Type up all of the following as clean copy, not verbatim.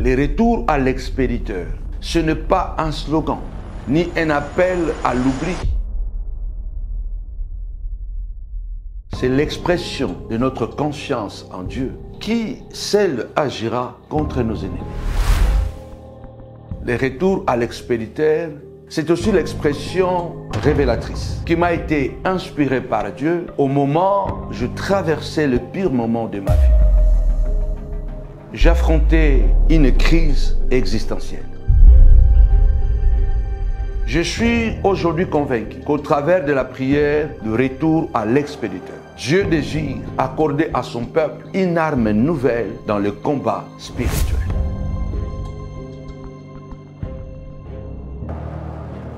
Le retour à l'expéditeur, ce n'est pas un slogan, ni un appel à l'oubli. C'est l'expression de notre confiance en Dieu qui, seul, agira contre nos ennemis. Le retour à l'expéditeur, c'est aussi l'expression révélatrice qui m'a été inspirée par Dieu au moment où je traversais le pire moment de ma vie. J'affrontais une crise existentielle. Je suis aujourd'hui convaincu qu'au travers de la prière de retour à l'expéditeur, Dieu désire accorder à son peuple une arme nouvelle dans le combat spirituel.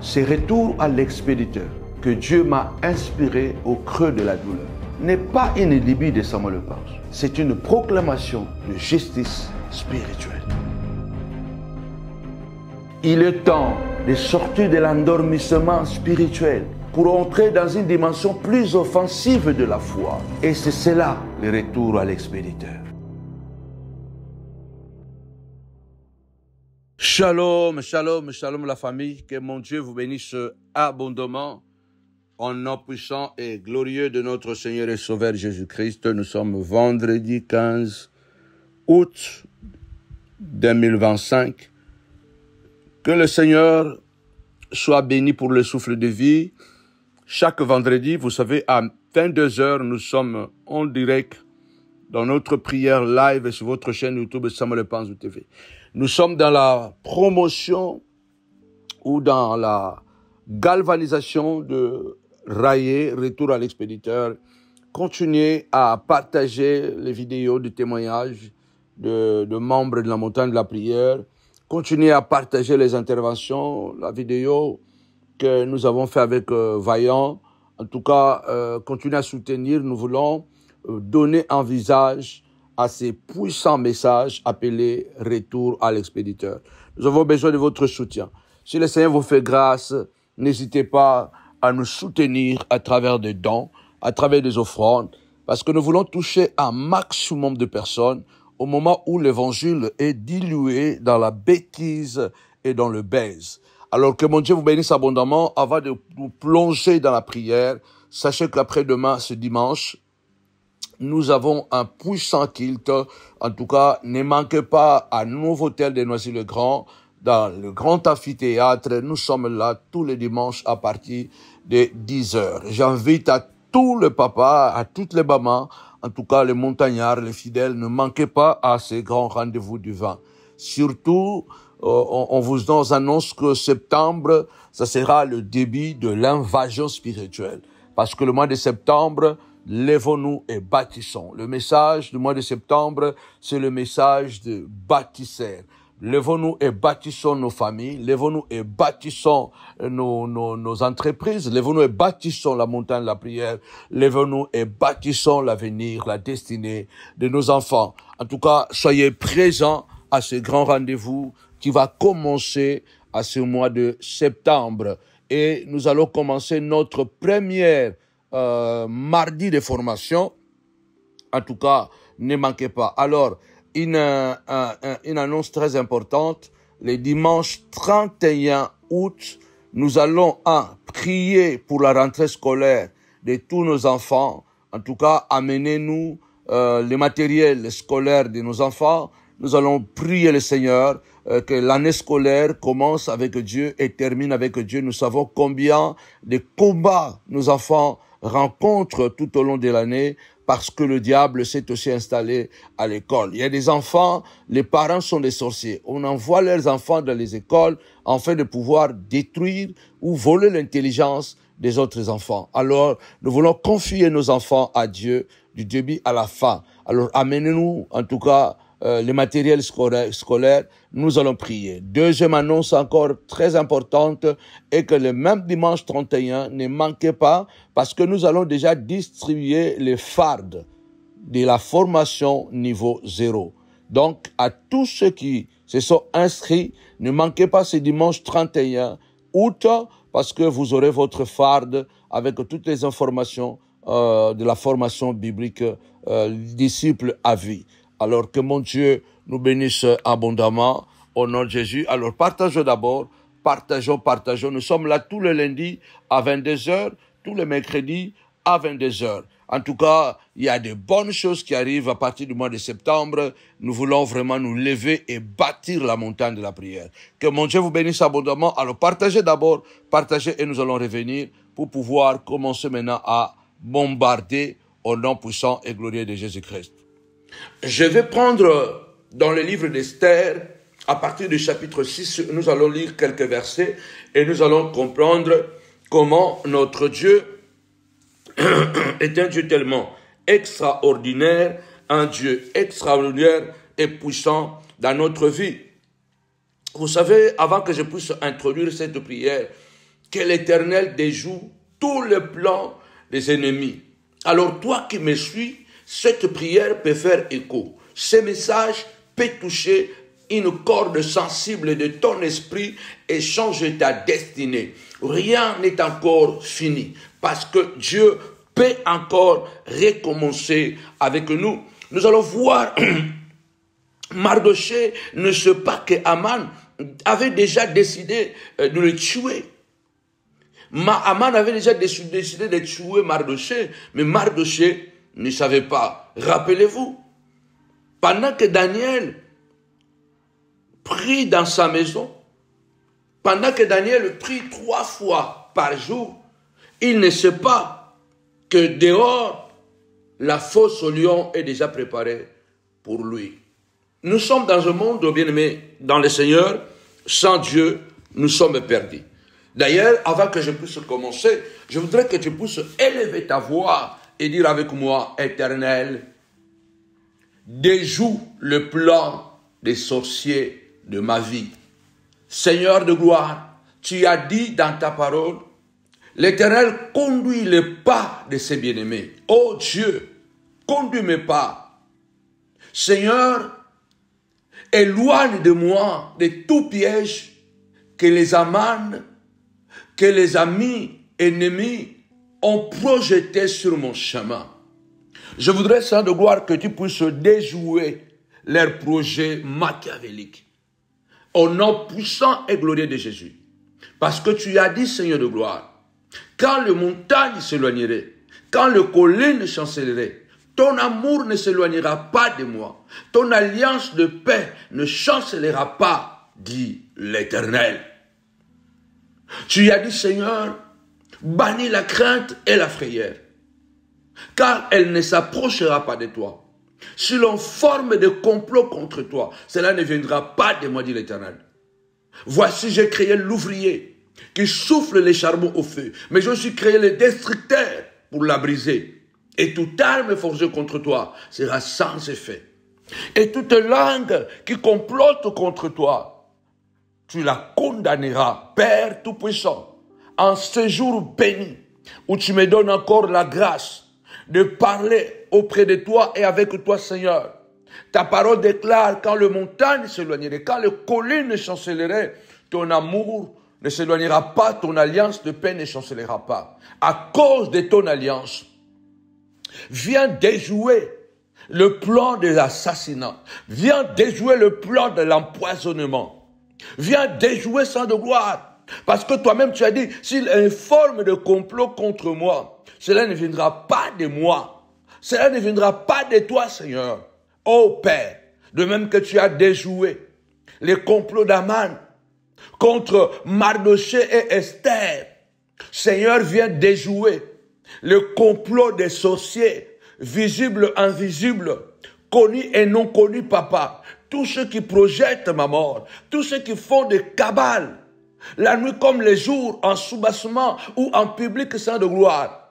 Ce retour à l'expéditeur que Dieu m'a inspiré au creux de la douleur n'est pas une lubie de Samuel Lepage, c'est une proclamation de justice spirituelle. Il est temps de sortir de l'endormissement spirituel pour entrer dans une dimension plus offensive de la foi. Et c'est cela le retour à l'expéditeur. Shalom, shalom, shalom la famille. Que mon Dieu vous bénisse abondamment. En nom puissant et glorieux de notre Seigneur et Sauveur Jésus-Christ, nous sommes vendredi 15 août 2025. Que le Seigneur soit béni pour le souffle de vie. Chaque vendredi, vous savez, à 22h, nous sommes en direct dans notre prière live sur votre chaîne YouTube Samuel Panzou TV. Nous sommes dans la promotion ou dans la galvanisation de Railler, retour à l'expéditeur. Continuez à partager les vidéos de témoignages de membres de la montagne de la prière. Continuez à partager les interventions, la vidéo que nous avons fait avec Vaillant. En tout cas, continuez à soutenir. Nous voulons donner un visage à ces puissants messages appelés « Retour à l'expéditeur ». Nous avons besoin de votre soutien. Si le Seigneur vous fait grâce, n'hésitez pas à nous soutenir à travers des dons, à travers des offrandes, parce que nous voulons toucher un maximum de personnes au moment où l'évangile est dilué dans la bêtise et dans le baise. Alors que mon Dieu vous bénisse abondamment. Avant de vous plonger dans la prière, sachez qu'après-demain, ce dimanche, nous avons un puissant culte. En tout cas, ne manquez pas à Nouveau-Hôtel de Noisy-le-Grand, dans le grand amphithéâtre. Nous sommes là tous les dimanches à partir de 10h. J'invite à tous les papas, à toutes les mamans, en tout cas les montagnards, les fidèles, ne manquez pas à ces grands rendez-vous du vin. Surtout, on vous annonce que septembre, ça sera le début de l'invasion spirituelle. Parce que le mois de septembre, lèvons-nous et bâtissons. Le message du mois de septembre, c'est le message de bâtisseur. Lèvons-nous et bâtissons nos familles, lèvons-nous et bâtissons nos entreprises, lèvons-nous et bâtissons la montagne de la prière, lèvons-nous et bâtissons l'avenir, la destinée de nos enfants. En tout cas, soyez présents à ce grand rendez-vous qui va commencer à ce mois de septembre. Et nous allons commencer notre première mardi de formation. En tout cas, ne manquez pas. Alors, une annonce très importante. Le dimanche 31 août, nous allons prier pour la rentrée scolaire de tous nos enfants. En tout cas, amenez-nous le matériel scolaire de nos enfants. Nous allons prier le Seigneur que l'année scolaire commence avec Dieu et termine avec Dieu. Nous savons combien de combats nos enfants rencontrent tout au long de l'année parce que le diable s'est aussi installé à l'école. Il y a des enfants, les parents sont des sorciers. On envoie leurs enfants dans les écoles afin de pouvoir détruire ou voler l'intelligence des autres enfants. Alors, nous voulons confier nos enfants à Dieu du début à la fin. Alors, amenez-nous, en tout cas, les matériels scolaires, nous allons prier. Deuxième annonce encore très importante est que le même dimanche 31, ne manquez pas parce que nous allons déjà distribuer les fardes de la formation niveau 0. Donc, à tous ceux qui se sont inscrits, ne manquez pas ce dimanche 31 août parce que vous aurez votre farde avec toutes les informations de la formation biblique disciple à vie. Alors que mon Dieu nous bénisse abondamment au nom de Jésus. Alors, partageons d'abord, partageons. Nous sommes là tous les lundis à 22h, tous les mercredis à 22h. En tout cas, il y a de bonnes choses qui arrivent à partir du mois de septembre. Nous voulons vraiment nous lever et bâtir la montagne de la prière. Que mon Dieu vous bénisse abondamment. Alors, partagez d'abord, partagez et nous allons revenir pour pouvoir commencer maintenant à bombarder au nom puissant et glorieux de Jésus-Christ. Je vais prendre dans le livre d'Esther, à partir du chapitre 6, nous allons lire quelques versets et nous allons comprendre comment notre Dieu est un Dieu tellement extraordinaire, un Dieu extraordinaire et puissant dans notre vie. Vous savez, avant que je puisse introduire cette prière, que l'Éternel déjoue tous les plans des ennemis. Alors toi qui me suis, cette prière peut faire écho. Ce message peut toucher une corde sensible de ton esprit et changer ta destinée. Rien n'est encore fini parce que Dieu peut encore recommencer avec nous. Nous allons voir, Mardochée ne sait pas que Haman avait déjà décidé de le tuer. Haman avait déjà décidé de tuer Mardochée, mais Mardochée ne savait pas. Rappelez-vous, pendant que Daniel prie dans sa maison, pendant que Daniel prie 3 fois par jour, il ne sait pas que dehors, la fosse au lion est déjà préparée pour lui. Nous sommes dans un monde, bien-aimés, dans le Seigneur, sans Dieu, nous sommes perdus. D'ailleurs, avant que je puisse commencer, je voudrais que tu puisses élever ta voix et dire avec moi, Éternel, déjoue le plan des sorciers de ma vie. Seigneur de gloire, tu as dit dans ta parole, l'Éternel conduit les pas de ses bien-aimés. Oh Dieu, conduis mes pas. Seigneur, éloigne de moi de tout piège que les Haman, que les amis ennemis ont projeté sur mon chemin. Je voudrais, Seigneur de gloire, que tu puisses déjouer leurs projets machiavéliques. Au nom puissant et glorieux de Jésus. Parce que tu as dit, Seigneur de gloire, quand les montagnes s'éloigneraient, quand les collines chancelleraient, ton amour ne s'éloignera pas de moi. Ton alliance de paix ne chancellera pas, dit l'Éternel. Tu as dit, Seigneur, bannis la crainte et la frayeur, car elle ne s'approchera pas de toi. Si l'on forme des complots contre toi, cela ne viendra pas de moi, dit l'Éternel. Voici, j'ai créé l'ouvrier qui souffle les charbons au feu, mais je suis créé le destructeur pour la briser. Et toute arme forgée contre toi sera sans effet. Et toute langue qui complote contre toi, tu la condamneras, Père Tout-Puissant, en ce jour béni, où tu me donnes encore la grâce de parler auprès de toi et avec toi, Seigneur. Ta parole déclare, quand les montagnes s'éloigneraient, quand les collines chancelleraient, ton amour ne s'éloignera pas, ton alliance de paix ne chancellera pas. À cause de ton alliance, viens déjouer le plan de l'assassinat, viens déjouer le plan de l'empoisonnement, viens déjouer sans de gloire, parce que toi-même tu as dit, s'il y a une forme de complot contre moi, cela ne viendra pas de moi. Cela ne viendra pas de toi, Seigneur. Ô Père, de même que tu as déjoué les complots d'Haman contre Mardochée et Esther, Seigneur, viens déjouer le complot des sorciers, visibles, invisibles, connus et non connus, Papa. Tous ceux qui projettent ma mort, tous ceux qui font des cabales, la nuit comme les jours, en soubassement ou en public sans de gloire.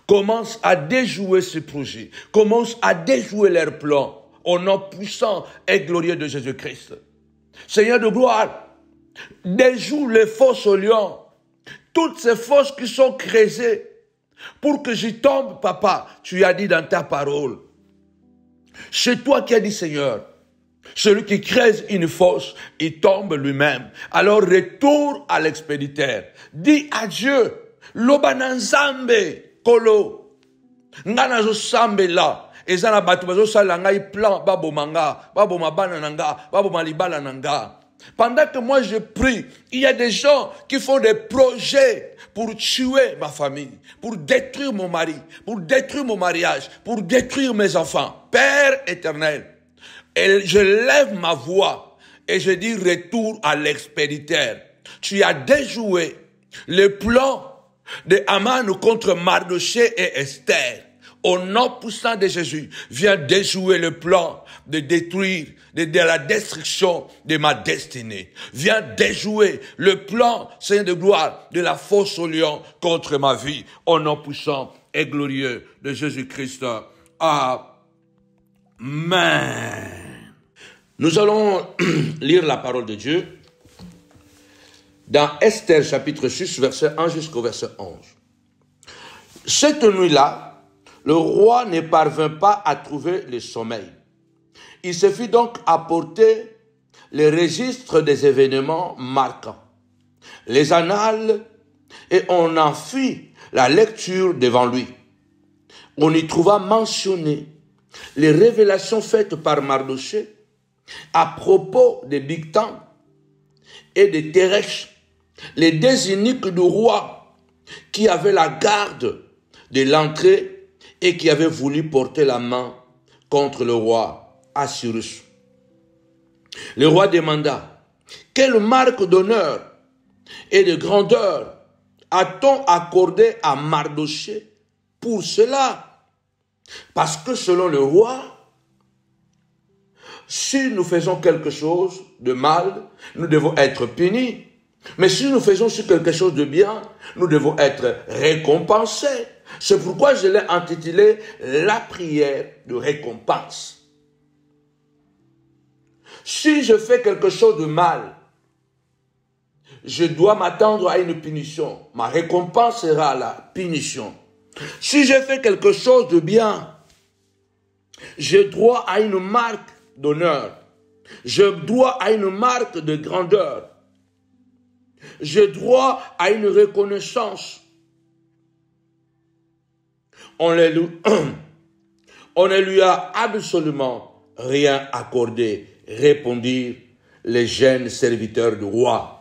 Commence à déjouer ce projet. Commence à déjouer leurs plans. Au nom puissant et glorieux de Jésus-Christ. Seigneur de gloire, déjoue les fosses au lion. Toutes ces fosses qui sont creusées pour que j'y tombe, Papa. Tu as dit dans ta parole. C'est toi qui as dit, Seigneur. Celui qui creuse une fosse, il tombe lui-même. Alors retourne à l'expéditeur. Dis à Dieu, Lobananzambe, Kolo, Nganazo Sambela, ezana batu bazo salangai plan babo manga, babo mabana nanga, babo malibala nanga. Pendant que moi je prie, il y a des gens qui font des projets pour tuer ma famille, pour détruire mon mari, pour détruire mon mariage, pour détruire mes enfants. Père éternel, et je lève ma voix et je dis retour à l'expéditeur. Tu as déjoué le plan de Haman contre Mardochée et Esther. Au nom puissant de Jésus, viens déjouer le plan de détruire, de la destruction de ma destinée. Viens déjouer le plan, Seigneur de gloire, de la fosse au lion contre ma vie. Au nom puissant et glorieux de Jésus-Christ. Amen. Nous allons lire la parole de Dieu dans Esther chapitre 6, verset 1 jusqu'au verset 11. Cette nuit-là, le roi ne parvint pas à trouver le sommeil. Il se fit donc apporter les registres des événements marquants, les annales, et on en fit la lecture devant lui. On y trouva mentionné les révélations faites par Mardochée à propos de Bigtan et de Teresh, les deux eunuques du roi qui avaient la garde de l'entrée et qui avaient voulu porter la main contre le roi Assyrus. Le roi demanda, quelle marque d'honneur et de grandeur a-t-on accordé à Mardochée pour cela? Parce que selon le roi, si nous faisons quelque chose de mal, nous devons être punis. Mais si nous faisons quelque chose de bien, nous devons être récompensés. C'est pourquoi je l'ai intitulé « La prière de récompense ». Si je fais quelque chose de mal, je dois m'attendre à une punition. Ma récompense sera la punition. Si je fais quelque chose de bien, j'ai droit à une marque d'honneur. J'ai droit à une marque de grandeur. J'ai droit à une reconnaissance. On ne lui a absolument rien accordé, répondirent les jeunes serviteurs du roi.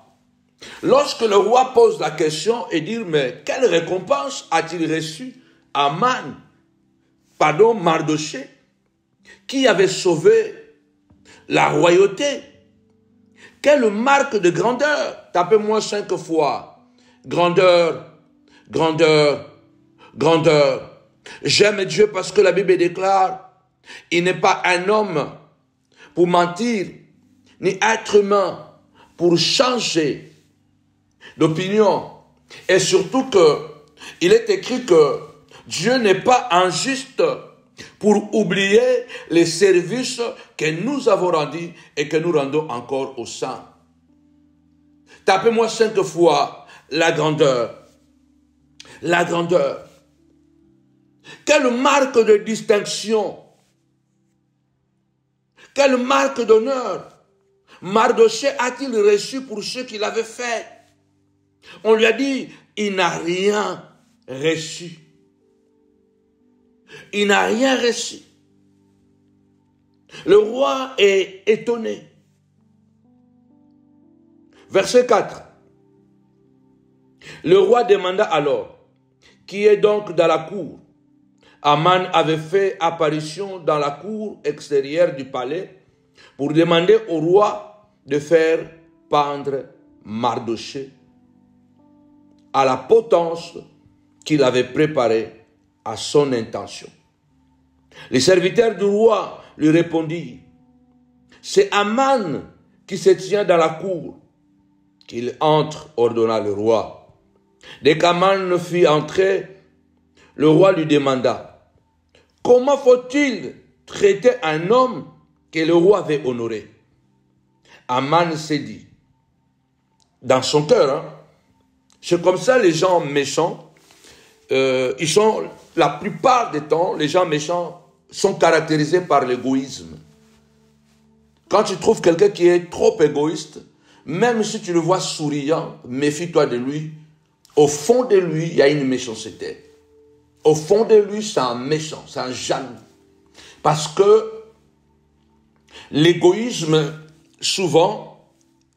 Lorsque le roi pose la question et dit, mais quelle récompense a-t-il reçu Mardochée, qui avait sauvé la royauté? Quelle marque de grandeur? Tapez-moi 5 fois. Grandeur, grandeur, grandeur. J'aime Dieu parce que la Bible déclare, il n'est pas un homme pour mentir, ni être humain pour changer d'opinion. Et surtout que, il est écrit que Dieu n'est pas injuste pour oublier les services que nous avons rendus et que nous rendons encore aux saints. Tapez-moi 5 fois la grandeur. La grandeur. Quelle marque de distinction, quelle marque d'honneur Mardochée a-t-il reçu pour ce qu'il avait fait? On lui a dit, il n'a rien reçu. Il n'a rien reçu. Le roi est étonné. Verset 4. Le roi demanda alors, qui est donc dans la cour? Haman avait fait apparition dans la cour extérieure du palais pour demander au roi de faire pendre Mardochée à la potence qu'il avait préparée à son intention. Les serviteurs du roi lui répondirent, c'est Haman qui se tient dans la cour, qu'il entre, ordonna le roi. Dès qu'Haman fit entrer, le roi lui demanda, comment faut-il traiter un homme que le roi avait honoré? Haman s'est dit, dans son cœur, c'est comme ça les gens méchants, ils sont, la plupart des temps, les gens méchants sont caractérisés par l'égoïsme. Quand tu trouves quelqu'un qui est trop égoïste, même si tu le vois souriant, méfie-toi de lui. Au fond de lui, il y a une méchanceté. Au fond de lui, c'est un méchant, c'est un jaloux. Parce que l'égoïsme, souvent,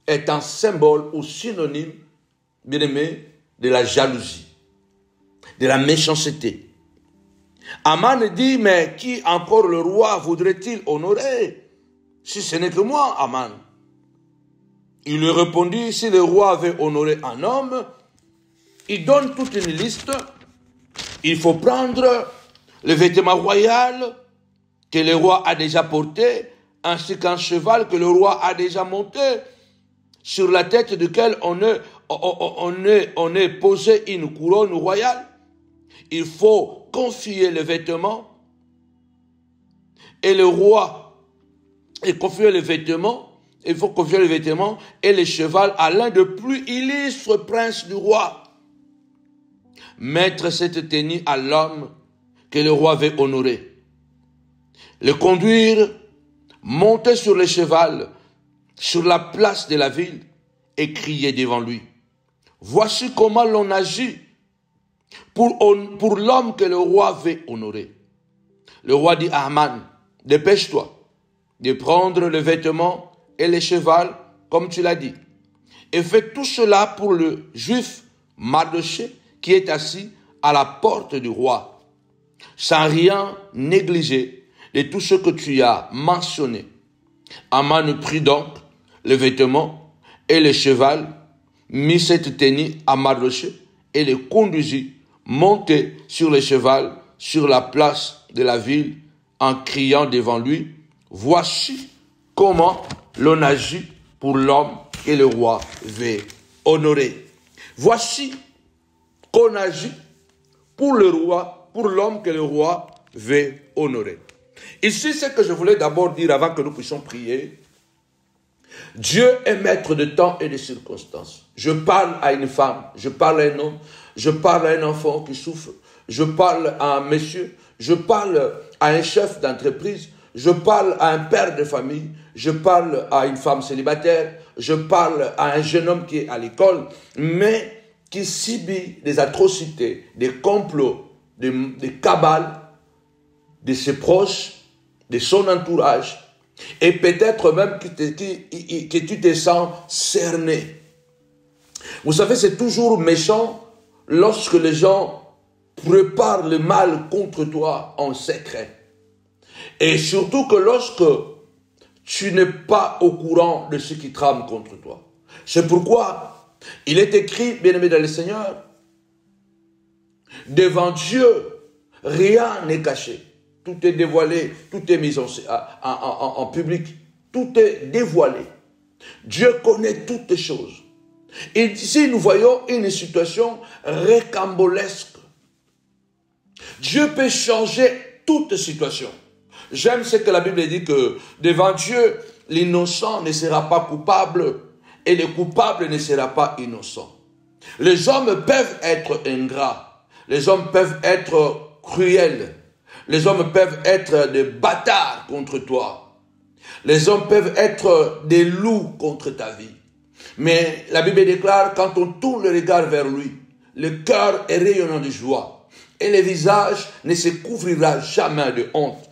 est un symbole ou synonyme, bien aimé, de la jalousie, de la méchanceté. Aman dit, mais qui encore le roi voudrait-il honorer, si ce n'est que moi, Aman? Il lui répondit, si le roi avait honoré un homme, il donne toute une liste. Il faut prendre le vêtement royal que le roi a déjà porté, ainsi qu'un cheval que le roi a déjà monté, sur la tête duquel on est posé une couronne royale. Il faut confier le vêtement, et le roi, il faut confier le vêtement et le cheval à l'un des plus illustres princes du roi. Mettre cette tenue à l'homme que le roi veut honorer. Le conduire, monter sur le cheval, sur la place de la ville, et crier devant lui. Voici comment l'on agit pour l'homme que le roi veut honorer. Le roi dit à Aman, dépêche-toi de prendre le vêtement et le cheval, comme tu l'as dit. Et fais tout cela pour le juif Mardochée qui est assis à la porte du roi, sans rien négliger de tout ce que tu as mentionné. Aman prit donc le vêtement et le cheval, mit cette tenue à Mardochée et le conduisit, monté sur le cheval, sur la place de la ville, en criant devant lui, voici comment l'on agit pour l'homme que le roi veut honorer. Voici qu'on agit pour le roi, pour l'homme que le roi veut honorer. Ici, ce que je voulais d'abord dire avant que nous puissions prier, Dieu est maître de temps et de circonstances. Je parle à une femme, je parle à un homme, je parle à un enfant qui souffre, je parle à un monsieur, je parle à un chef d'entreprise, je parle à un père de famille, je parle à une femme célibataire, je parle à un jeune homme qui est à l'école, mais qui subit des atrocités, des complots, des cabales de ses proches, de son entourage, et peut-être même que tu te sens cerné. Vous savez, c'est toujours méchant lorsque les gens préparent le mal contre toi en secret. Et surtout que lorsque tu n'es pas au courant de ce qui trame contre toi. C'est pourquoi il est écrit, bien-aimé dans le Seigneur, devant Dieu, rien n'est caché. Tout est dévoilé, tout est mis en public, tout est dévoilé. Dieu connaît toutes choses. Et ici, nous voyons une situation rocambolesque. Dieu peut changer toute situation. J'aime ce que la Bible dit que devant Dieu, l'innocent ne sera pas coupable et le coupable ne sera pas innocent. Les hommes peuvent être ingrats, les hommes peuvent être cruels, les hommes peuvent être des bâtards contre toi, les hommes peuvent être des loups contre ta vie. Mais la Bible déclare, quand on tourne le regard vers lui, le cœur est rayonnant de joie et le visage ne se couvrira jamais de honte.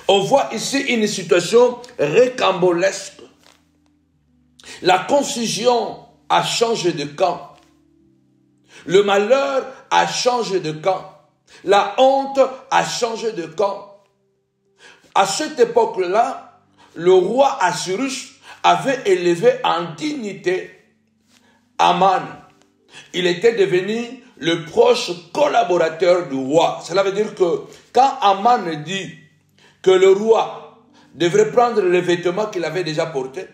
On voit ici une situation rocambolesque. La confusion a changé de camp. Le malheur a changé de camp. La honte a changé de camp. À cette époque-là, le roi Assyrus avait élevé en dignité Aman. Il était devenu le proche collaborateur du roi. Cela veut dire que quand Aman dit que le roi devrait prendre les vêtements qu'il avait déjà portés,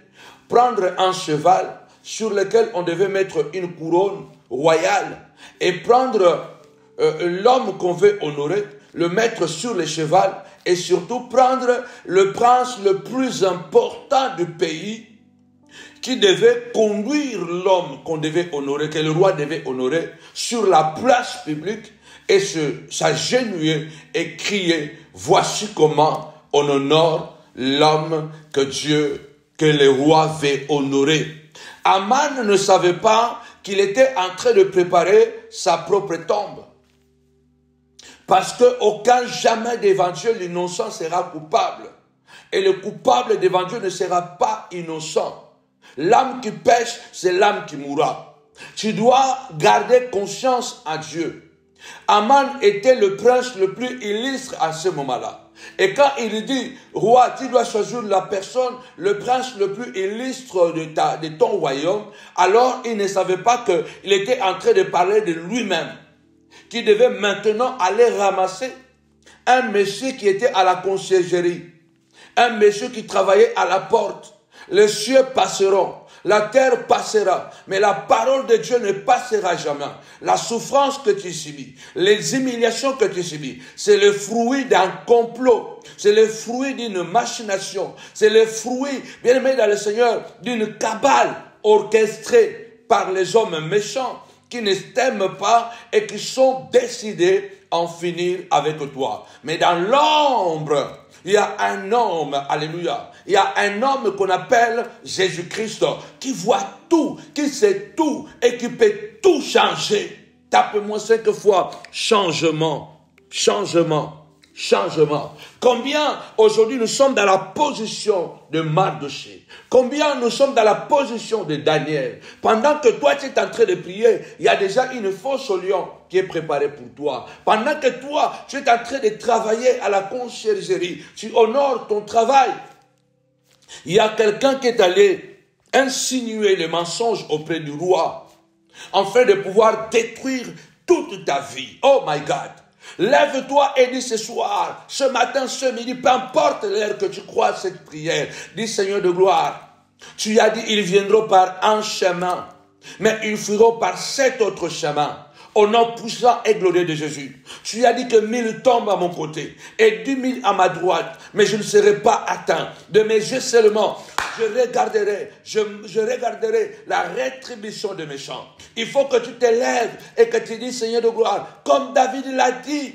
prendre un cheval sur lequel on devait mettre une couronne royale et prendre l'homme qu'on veut honorer, le mettre sur le cheval et surtout prendre le prince le plus important du pays qui devait conduire l'homme qu'on devait honorer, que le roi devait honorer, sur la place publique et s'agenouiller et crier, voici comment on honore l'homme que le roi veut honorer. Aman ne savait pas qu'il était en train de préparer sa propre tombe. Parce qu'aucun jamais devant Dieu l'innocent sera coupable. Et le coupable devant Dieu ne sera pas innocent. L'âme qui pêche, c'est l'âme qui mourra. Tu dois garder conscience à Dieu. Aman était le prince le plus illustre à ce moment-là. Et quand il dit, roi, tu dois choisir la personne, le prince le plus illustre de ton royaume, alors il ne savait pas qu'il était en train de parler de lui-même, qui devait maintenant aller ramasser un monsieur qui était à la conciergerie, un monsieur qui travaillait à la porte. Les cieux passeront, la terre passera, mais la parole de Dieu ne passera jamais. La souffrance que tu subis, les humiliations que tu subis, c'est le fruit d'un complot, c'est le fruit d'une machination, c'est le fruit, bien aimé dans le Seigneur, d'une cabale orchestrée par les hommes méchants qui ne t'aiment pas et qui sont décidés à en finir avec toi. Mais dans l'ombre, il y a un homme, alléluia, il y a un homme qu'on appelle Jésus-Christ, qui voit tout, qui sait tout et qui peut tout changer. Tape-moi 5 fois, changement, changement, changement. Combien aujourd'hui nous sommes dans la position de Mardochée? Combien nous sommes dans la position de Daniel? Pendant que toi tu es en train de prier, il y a déjà une fosse au lion qui est préparée pour toi. Pendant que toi tu es en train de travailler à la conciergerie, tu honores ton travail. Il y a quelqu'un qui est allé insinuer le mensonge auprès du roi, afin de pouvoir détruire toute ta vie. Oh my God! Lève-toi et dis ce soir, ce matin, ce midi, peu importe l'heure que tu crois cette prière, dis Seigneur de gloire, tu as dit ils viendront par un chemin, mais ils fuiront par 7 autres chemins. Au nom puissant et glorieux de Jésus. Tu as dit que 1000 tombent à mon côté et 10 000 à ma droite, mais je ne serai pas atteint. De mes yeux seulement, je regarderai la rétribution des méchants. Il faut que tu t'élèves et que tu dis Seigneur de gloire, comme David l'a dit.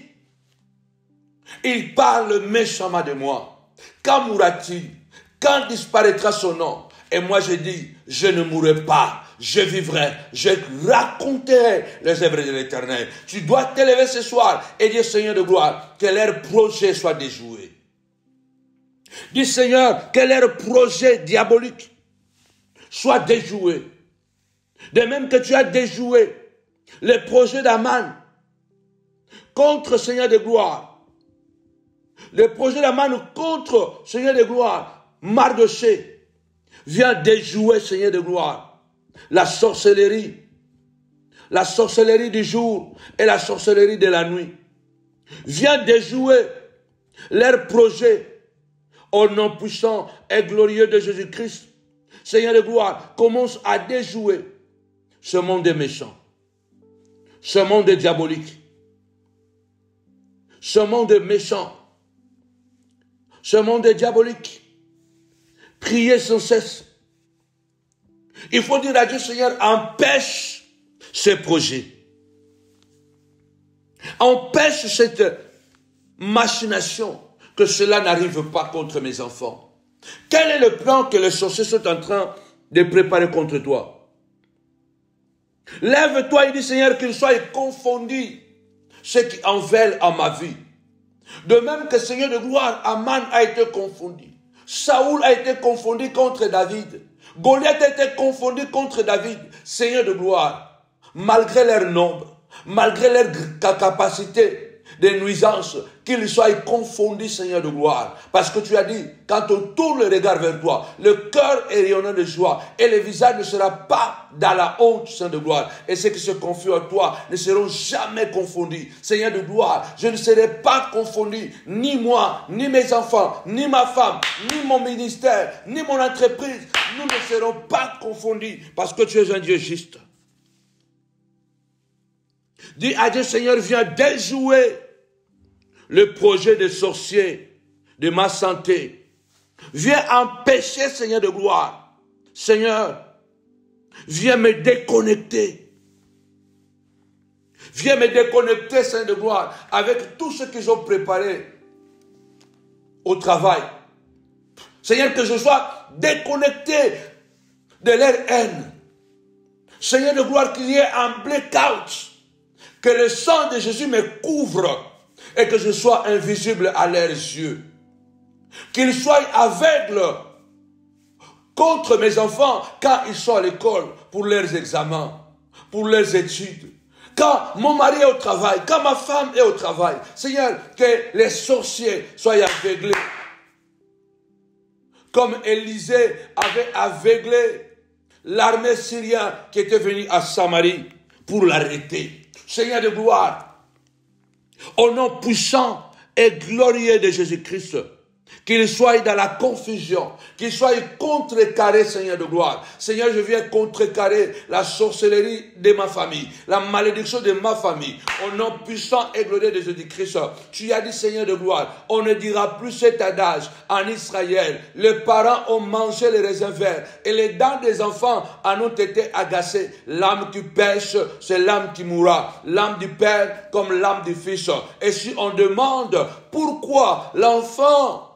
Il parle méchamment de moi. Quand mourra-t-il? Quand disparaîtra son nom? Et moi je dis, je ne mourrai pas. Je vivrai, je raconterai les œuvres de l'Éternel. Tu dois t'élever ce soir et dire Seigneur de gloire, que leur projet soit déjoué. Dis Seigneur, que leur projet diabolique soit déjoué. De même que tu as déjoué les projets d'Aman contre Seigneur de gloire. Le projet d'Aman contre Seigneur de gloire, Mardochée, vient déjouer Seigneur de gloire. La sorcellerie du jour et la sorcellerie de la nuit, vient déjouer leurs projets au nom puissant et glorieux de Jésus-Christ. Seigneur de gloire, commence à déjouer ce monde méchant, ce monde diabolique, ce monde méchant, ce monde diabolique. Priez sans cesse. Il faut dire à Dieu, Seigneur, empêche ce projet. Empêche cette machination, que cela n'arrive pas contre mes enfants. Quel est le plan que les sorciers sont en train de préparer contre toi? Lève-toi et dis, Seigneur, qu'ils soient confondus, ceux qui en veulent à ma vie. De même que Seigneur de gloire, Aman a été confondu. Saoul a été confondu contre David. Goliath a été confondu contre David. Seigneur de gloire, malgré leur nombre, malgré leur capacité de nuisance, qu'ils soient confondus, Seigneur de gloire. Parce que tu as dit, quand on tourne le regard vers toi, le cœur est rayonnant de joie et le visage ne sera pas dans la honte, Seigneur de gloire. Et ceux qui se confient à toi ne seront jamais confondus. Seigneur de gloire, je ne serai pas confondu, ni moi, ni mes enfants, ni ma femme, ni mon ministère, ni mon entreprise. Nous ne serons pas confondus parce que tu es un Dieu juste. Dis à Dieu, Seigneur, viens déjouer le projet des sorciers de ma santé. Viens empêcher, Seigneur de gloire. Seigneur, viens me déconnecter. Viens me déconnecter, Seigneur de gloire, avec tout ce qu'ils ont préparé au travail. Seigneur, que je sois déconnecté de leur haine. Seigneur de gloire, qu'il y ait un blackout. Que le sang de Jésus me couvre. et que je sois invisible à leurs yeux. Qu'ils soient aveugles contre mes enfants quand ils sont à l'école pour leurs examens, pour leurs études. Quand mon mari est au travail, quand ma femme est au travail. Seigneur, que les sorciers soient aveuglés. Comme Élisée avait aveuglé l'armée syrienne qui était venue à Samarie pour l'arrêter. Seigneur de gloire, au nom puissant et glorieux de Jésus-Christ, qu'il soit dans la confusion, qu'il soit contrecarré, Seigneur de gloire. Seigneur, je viens contrecarrer la sorcellerie de ma famille, la malédiction de ma famille. Au nom puissant et glorieux de Jésus-Christ, tu as dit, Seigneur de gloire, on ne dira plus cet adage en Israël. Les parents ont mangé les raisins verts et les dents des enfants en ont été agacées. L'âme qui pêche, c'est l'âme qui mourra. L'âme du père comme l'âme du fils. Et si on demande pourquoi l'enfant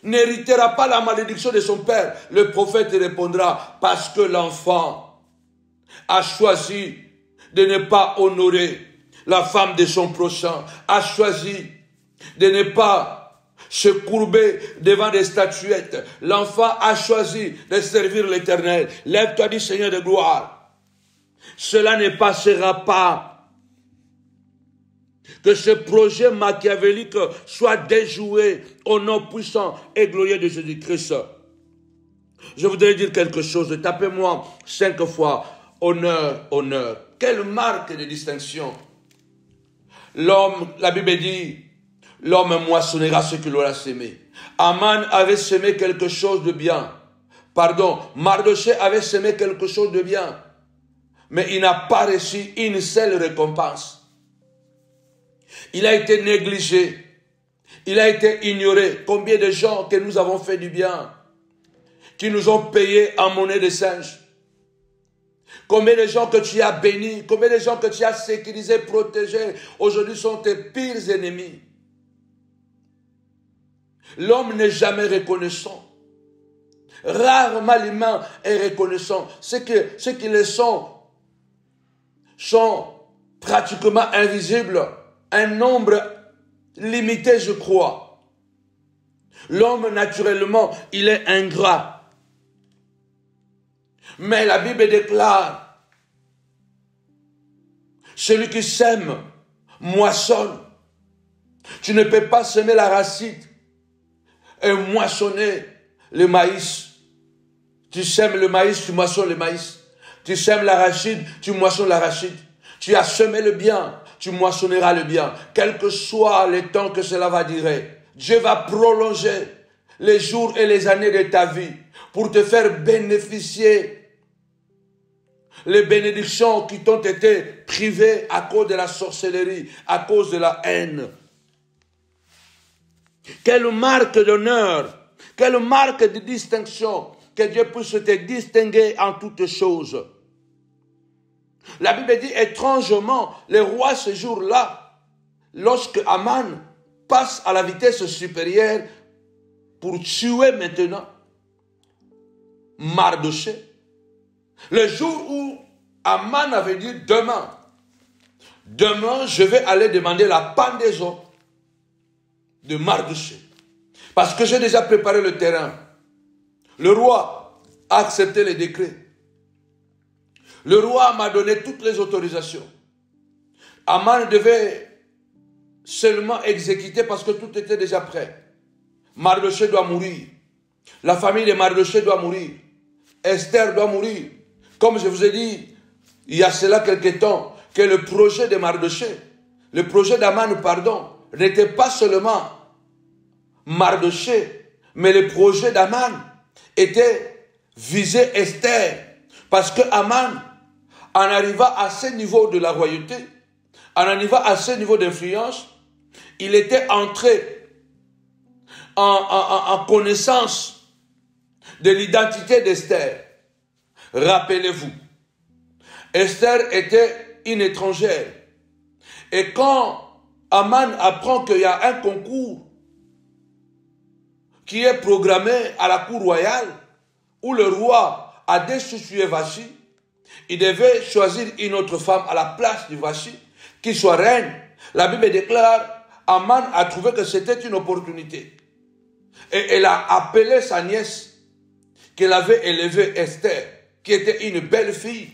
n'héritera pas la malédiction de son père, le prophète répondra, parce que l'enfant a choisi de ne pas honorer la femme de son prochain, a choisi de ne pas se courber devant des statuettes. L'enfant a choisi de servir l'Éternel. Lève-toi, dis Seigneur de gloire. Cela ne passera pas. Que ce projet machiavélique soit déjoué au nom puissant et glorieux de Jésus-Christ. Je voudrais dire quelque chose. Tapez-moi 5 fois. Honneur, honneur. Quelle marque de distinction. L'homme, la Bible dit, l'homme moissonnera ce qu'il aura semé. Aman avait semé quelque chose de bien. Pardon, Mardochée avait semé quelque chose de bien. Mais il n'a pas reçu une seule récompense. Il a été négligé. Il a été ignoré. Combien de gens que nous avons fait du bien, qui nous ont payé en monnaie de singe. Combien de gens que tu as bénis, combien de gens que tu as sécurisés, protégés, aujourd'hui sont tes pires ennemis. L'homme n'est jamais reconnaissant. Rarement l'humain est reconnaissant. Ceux qui le sont pratiquement invisibles. Un nombre limité, je crois. L'homme, naturellement, il est ingrat. Mais la Bible déclare, celui qui sème, moissonne. Tu ne peux pas semer l'arachide et moissonner le maïs. Tu sèmes le maïs, tu moissonnes le maïs. Tu sèmes l'arachide, tu moissonnes l'arachide. Tu as semé le bien, tu moissonneras le bien. Quel que soit le temps que cela va durer, Dieu va prolonger les jours et les années de ta vie pour te faire bénéficier les bénédictions qui t'ont été privées à cause de la sorcellerie, à cause de la haine. Quelle marque d'honneur, quelle marque de distinction, que Dieu puisse te distinguer en toutes choses. La Bible dit étrangement, le roi ce jour-là, lorsque Aman passe à la vitesse supérieure pour tuer maintenant Mardochée, le jour où Aman avait dit demain je vais aller demander la pendaison de Mardochée, parce que j'ai déjà préparé le terrain. Le roi a accepté les décrets. Le roi m'a donné toutes les autorisations. Aman devait seulement exécuter parce que tout était déjà prêt. Mardochée doit mourir. La famille de Mardochée doit mourir. Esther doit mourir. Comme je vous ai dit, il y a cela quelque temps, que le projet de Mardochée, le projet d'Aman, pardon, n'était pas seulement Mardochée, mais le projet d'Aman était visé Esther. Parce que Aman, en arrivant à ce niveau de la royauté, en arrivant à ce niveau d'influence, il était entré en connaissance de l'identité d'Esther. Rappelez-vous, Esther était une étrangère. Et quand Aman apprend qu'il y a un concours qui est programmé à la cour royale, où le roi a destitué Vashti, il devait choisir une autre femme à la place de Vashti, qui soit reine. la Bible déclare, Aman a trouvé que c'était une opportunité. Et elle a appelé sa nièce, qu'elle avait élevée, Esther, qui était une belle fille,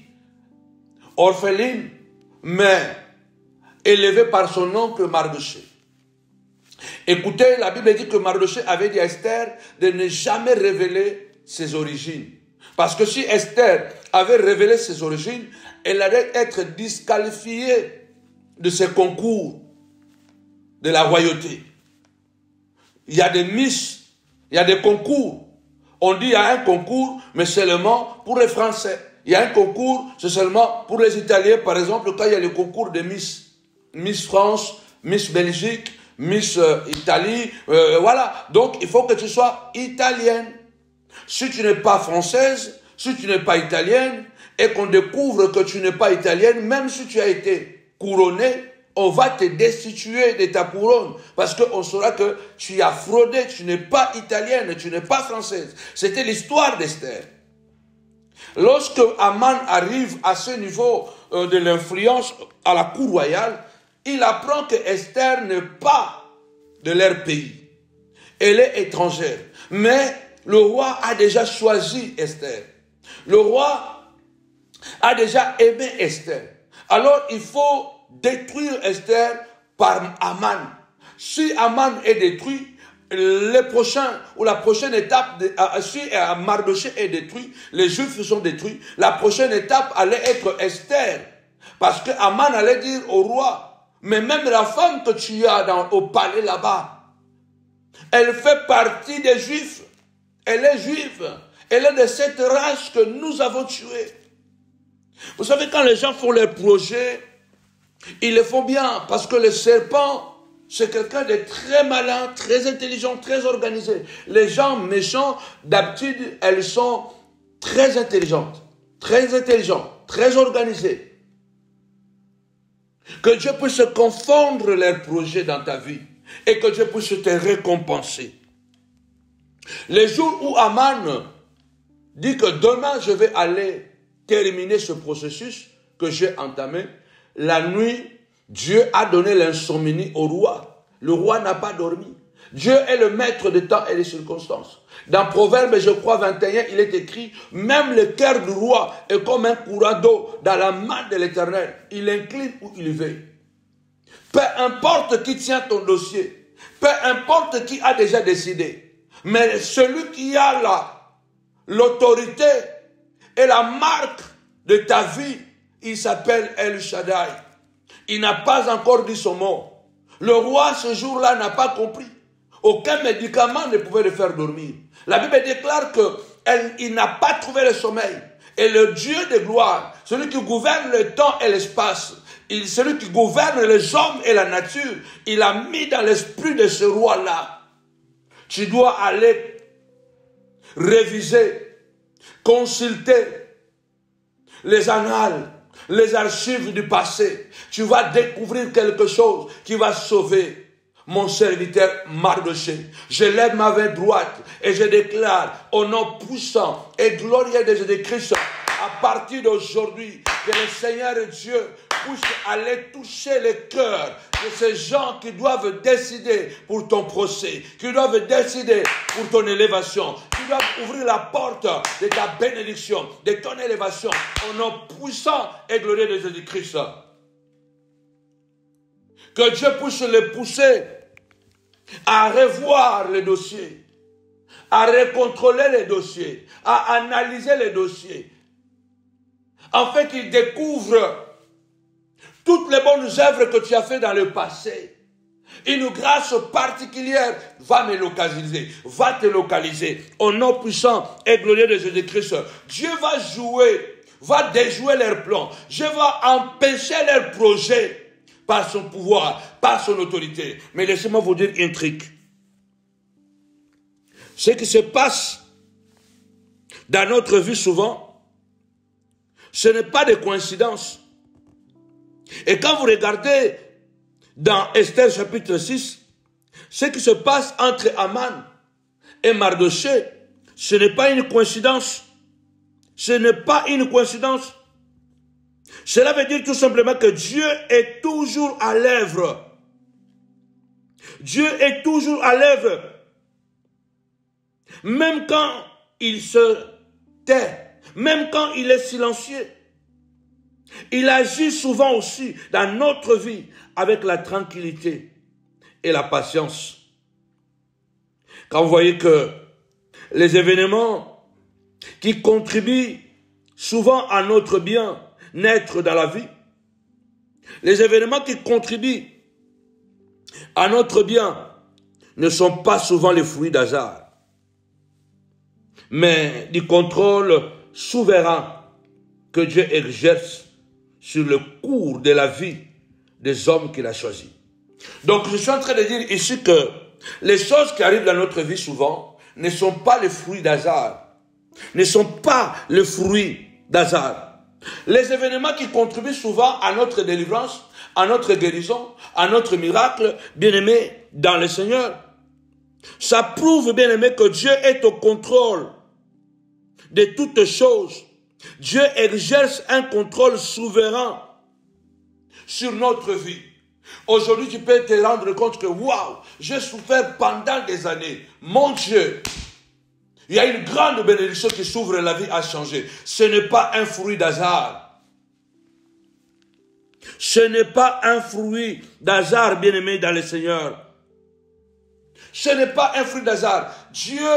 orpheline, mais élevée par son oncle Mardochée. Écoutez, la Bible dit que Mardochée avait dit à Esther de ne jamais révéler ses origines. Parce que si Esther avait révélé ses origines, elle allait être disqualifiée de ses concours de la royauté. Il y a des miss, il y a des concours. On dit il y a un concours, mais seulement pour les Français. Il y a un concours, c'est seulement pour les Italiens. Par exemple, quand il y a le concours de Miss, Miss France, Miss Belgique, Miss Italie, voilà. Donc, il faut que tu sois italienne. Si tu n'es pas française, si tu n'es pas italienne, et qu'on découvre que tu n'es pas italienne, même si tu as été couronnée, on va te destituer de ta couronne. Parce qu'on saura que tu as fraudé, tu n'es pas italienne, tu n'es pas française. C'était l'histoire d'Esther. Lorsque Aman arrive à ce niveau de l'influence à la cour royale, il apprend que Esther n'est pas de leur pays. Elle est étrangère. Mais le roi a déjà choisi Esther. Le roi a déjà aimé Esther. Alors il faut détruire Esther par Aman. Si Aman est détruit, les prochains ou la prochaine étape, si Mardochée est détruit, les Juifs sont détruits, la prochaine étape allait être Esther. Parce que Aman allait dire au roi, mais même la femme que tu as au palais là-bas, elle fait partie des Juifs. Elle est juive. Elle est de cette race que nous avons tuée. Vous savez, quand les gens font leurs projets, ils le font bien. Parce que le serpent, c'est quelqu'un de très malin, très intelligent, très organisé. Les gens méchants, d'habitude, elles sont très intelligentes, très organisées. Que Dieu puisse confondre leurs projets dans ta vie et que Dieu puisse te récompenser. Les jours où Aman dit que demain je vais aller terminer ce processus que j'ai entamé, la nuit, Dieu a donné l'insomnie au roi. Le roi n'a pas dormi. Dieu est le maître des temps et des circonstances. Dans Proverbe, je crois 21, il est écrit, même le cœur du roi est comme un courant d'eau dans la main de l'Éternel. Il incline où il veut. Peu importe qui tient ton dossier, peu importe qui a déjà décidé, mais celui qui a l'autorité et la marque de ta vie, il s'appelle El Shaddai. Il n'a pas encore dit son mot. Le roi, ce jour-là, n'a pas compris. Aucun médicament ne pouvait le faire dormir. La Bible déclare qu'il n'a pas trouvé le sommeil. Et le Dieu de gloire, celui qui gouverne le temps et l'espace, celui qui gouverne les hommes et la nature, il a mis dans l'esprit de ce roi-là. Tu dois aller réviser, consulter les annales, les archives du passé. Tu vas découvrir quelque chose qui va sauver mon serviteur Mardochée. Je lève ma main droite et je déclare au nom puissant et glorieux de Jésus-Christ, à partir d'aujourd'hui, que le Seigneur Dieu puisse aller toucher les cœurs de ces gens qui doivent décider pour ton procès, qui doivent décider pour ton élévation, qui doivent ouvrir la porte de ta bénédiction, de ton élévation, au nom puissant et glorieux de Jésus-Christ. Que Dieu puisse les pousser à revoir les dossiers, à recontrôler les dossiers, à analyser les dossiers. En fait, qu'ils découvrent toutes les bonnes œuvres que tu as faites dans le passé. Une grâce particulière va me localiser, va te localiser. Au nom puissant et glorieux de Jésus-Christ, Dieu va jouer, va déjouer leurs plans. Dieu va empêcher leurs projets par son pouvoir, par son autorité. Mais laissez-moi vous dire un truc. Ce qui se passe dans notre vie souvent, ce n'est pas des coïncidences. Et quand vous regardez dans Esther chapitre 6, ce qui se passe entre Aman et Mardochée, ce n'est pas une coïncidence. Ce n'est pas une coïncidence. Cela veut dire tout simplement que Dieu est toujours à l'œuvre. Dieu est toujours à l'œuvre. Même quand il se tait, même quand il est silencieux. Il agit souvent aussi dans notre vie avec la tranquillité et la patience. Quand vous voyez que les événements qui contribuent souvent à notre bien-être dans la vie, les événements qui contribuent à notre bien ne sont pas souvent les fruits d'hasard, mais du contrôle souverain que Dieu exerce sur le cours de la vie des hommes qu'il a choisis. Donc je suis en train de dire ici que les choses qui arrivent dans notre vie souvent ne sont pas les fruits d'hasard, ne sont pas les fruits d'hasard. Les événements qui contribuent souvent à notre délivrance, à notre guérison, à notre miracle, bien-aimés dans le Seigneur, ça prouve, bien-aimés, que Dieu est au contrôle de toutes choses. Dieu exerce un contrôle souverain sur notre vie. Aujourd'hui, tu peux te rendre compte que, waouh, j'ai souffert pendant des années. Mon Dieu, il y a une grande bénédiction qui s'ouvre et la vie a changé. Ce n'est pas un fruit d'hasard. Ce n'est pas un fruit d'hasard, bien-aimé dans le Seigneur. Ce n'est pas un fruit d'hasard. Dieu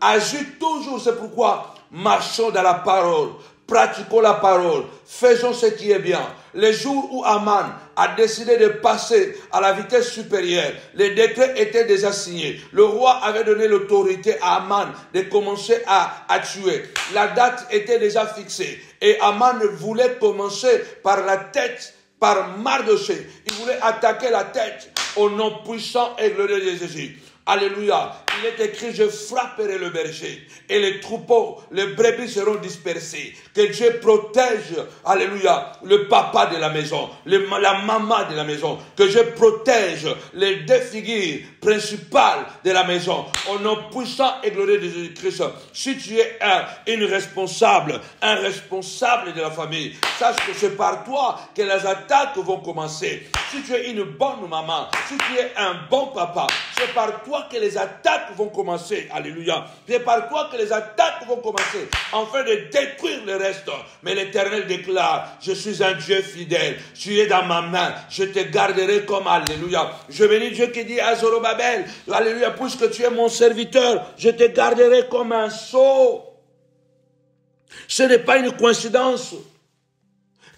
agit toujours, c'est pourquoi marchons dans la parole, pratiquons la parole, faisons ce qui est bien. Le jour où Aman a décidé de passer à la vitesse supérieure, les décrets étaient déjà signés. Le roi avait donné l'autorité à Aman de commencer à tuer. La date était déjà fixée. Et Aman voulait commencer par la tête, par Mardochée. Il voulait attaquer la tête au nom puissant et glorieux de Jésus. Alléluia. Il est écrit, je frapperai le berger et les troupeaux, les brebis seront dispersés. Que Dieu protège, alléluia, le papa de la maison, la maman de la maison. Que Dieu protège les deux figures principales de la maison. Au nom puissant et glorieux de Jésus-Christ. Si tu es un responsable de la famille, sache que c'est par toi que les attaques vont commencer. Si tu es une bonne maman, si tu es un bon papa, c'est par toi que les attaques vont commencer. Alléluia. C'est par toi que les attaques vont commencer, afin de détruire le reste. Mais l'Éternel déclare, je suis un Dieu fidèle. Tu es dans ma main. Je te garderai comme, alléluia. Je bénis Dieu qui dit à Zorobabel, alléluia, puisque tu es mon serviteur, je te garderai comme un sceau. Ce n'est pas une coïncidence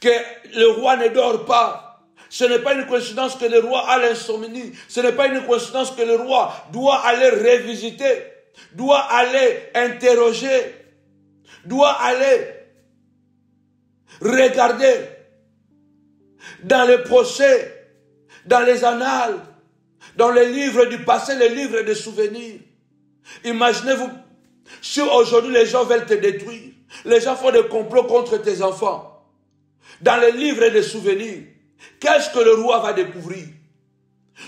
que le roi ne dort pas. Ce n'est pas une coïncidence que le roi a l'insomnie. Ce n'est pas une coïncidence que le roi doit aller revisiter, doit aller interroger, doit aller regarder dans les procès, dans les annales, dans les livres du passé, les livres des souvenirs. Imaginez-vous, si aujourd'hui les gens veulent te détruire, les gens font des complots contre tes enfants, dans les livres des souvenirs, qu'est-ce que le roi va découvrir?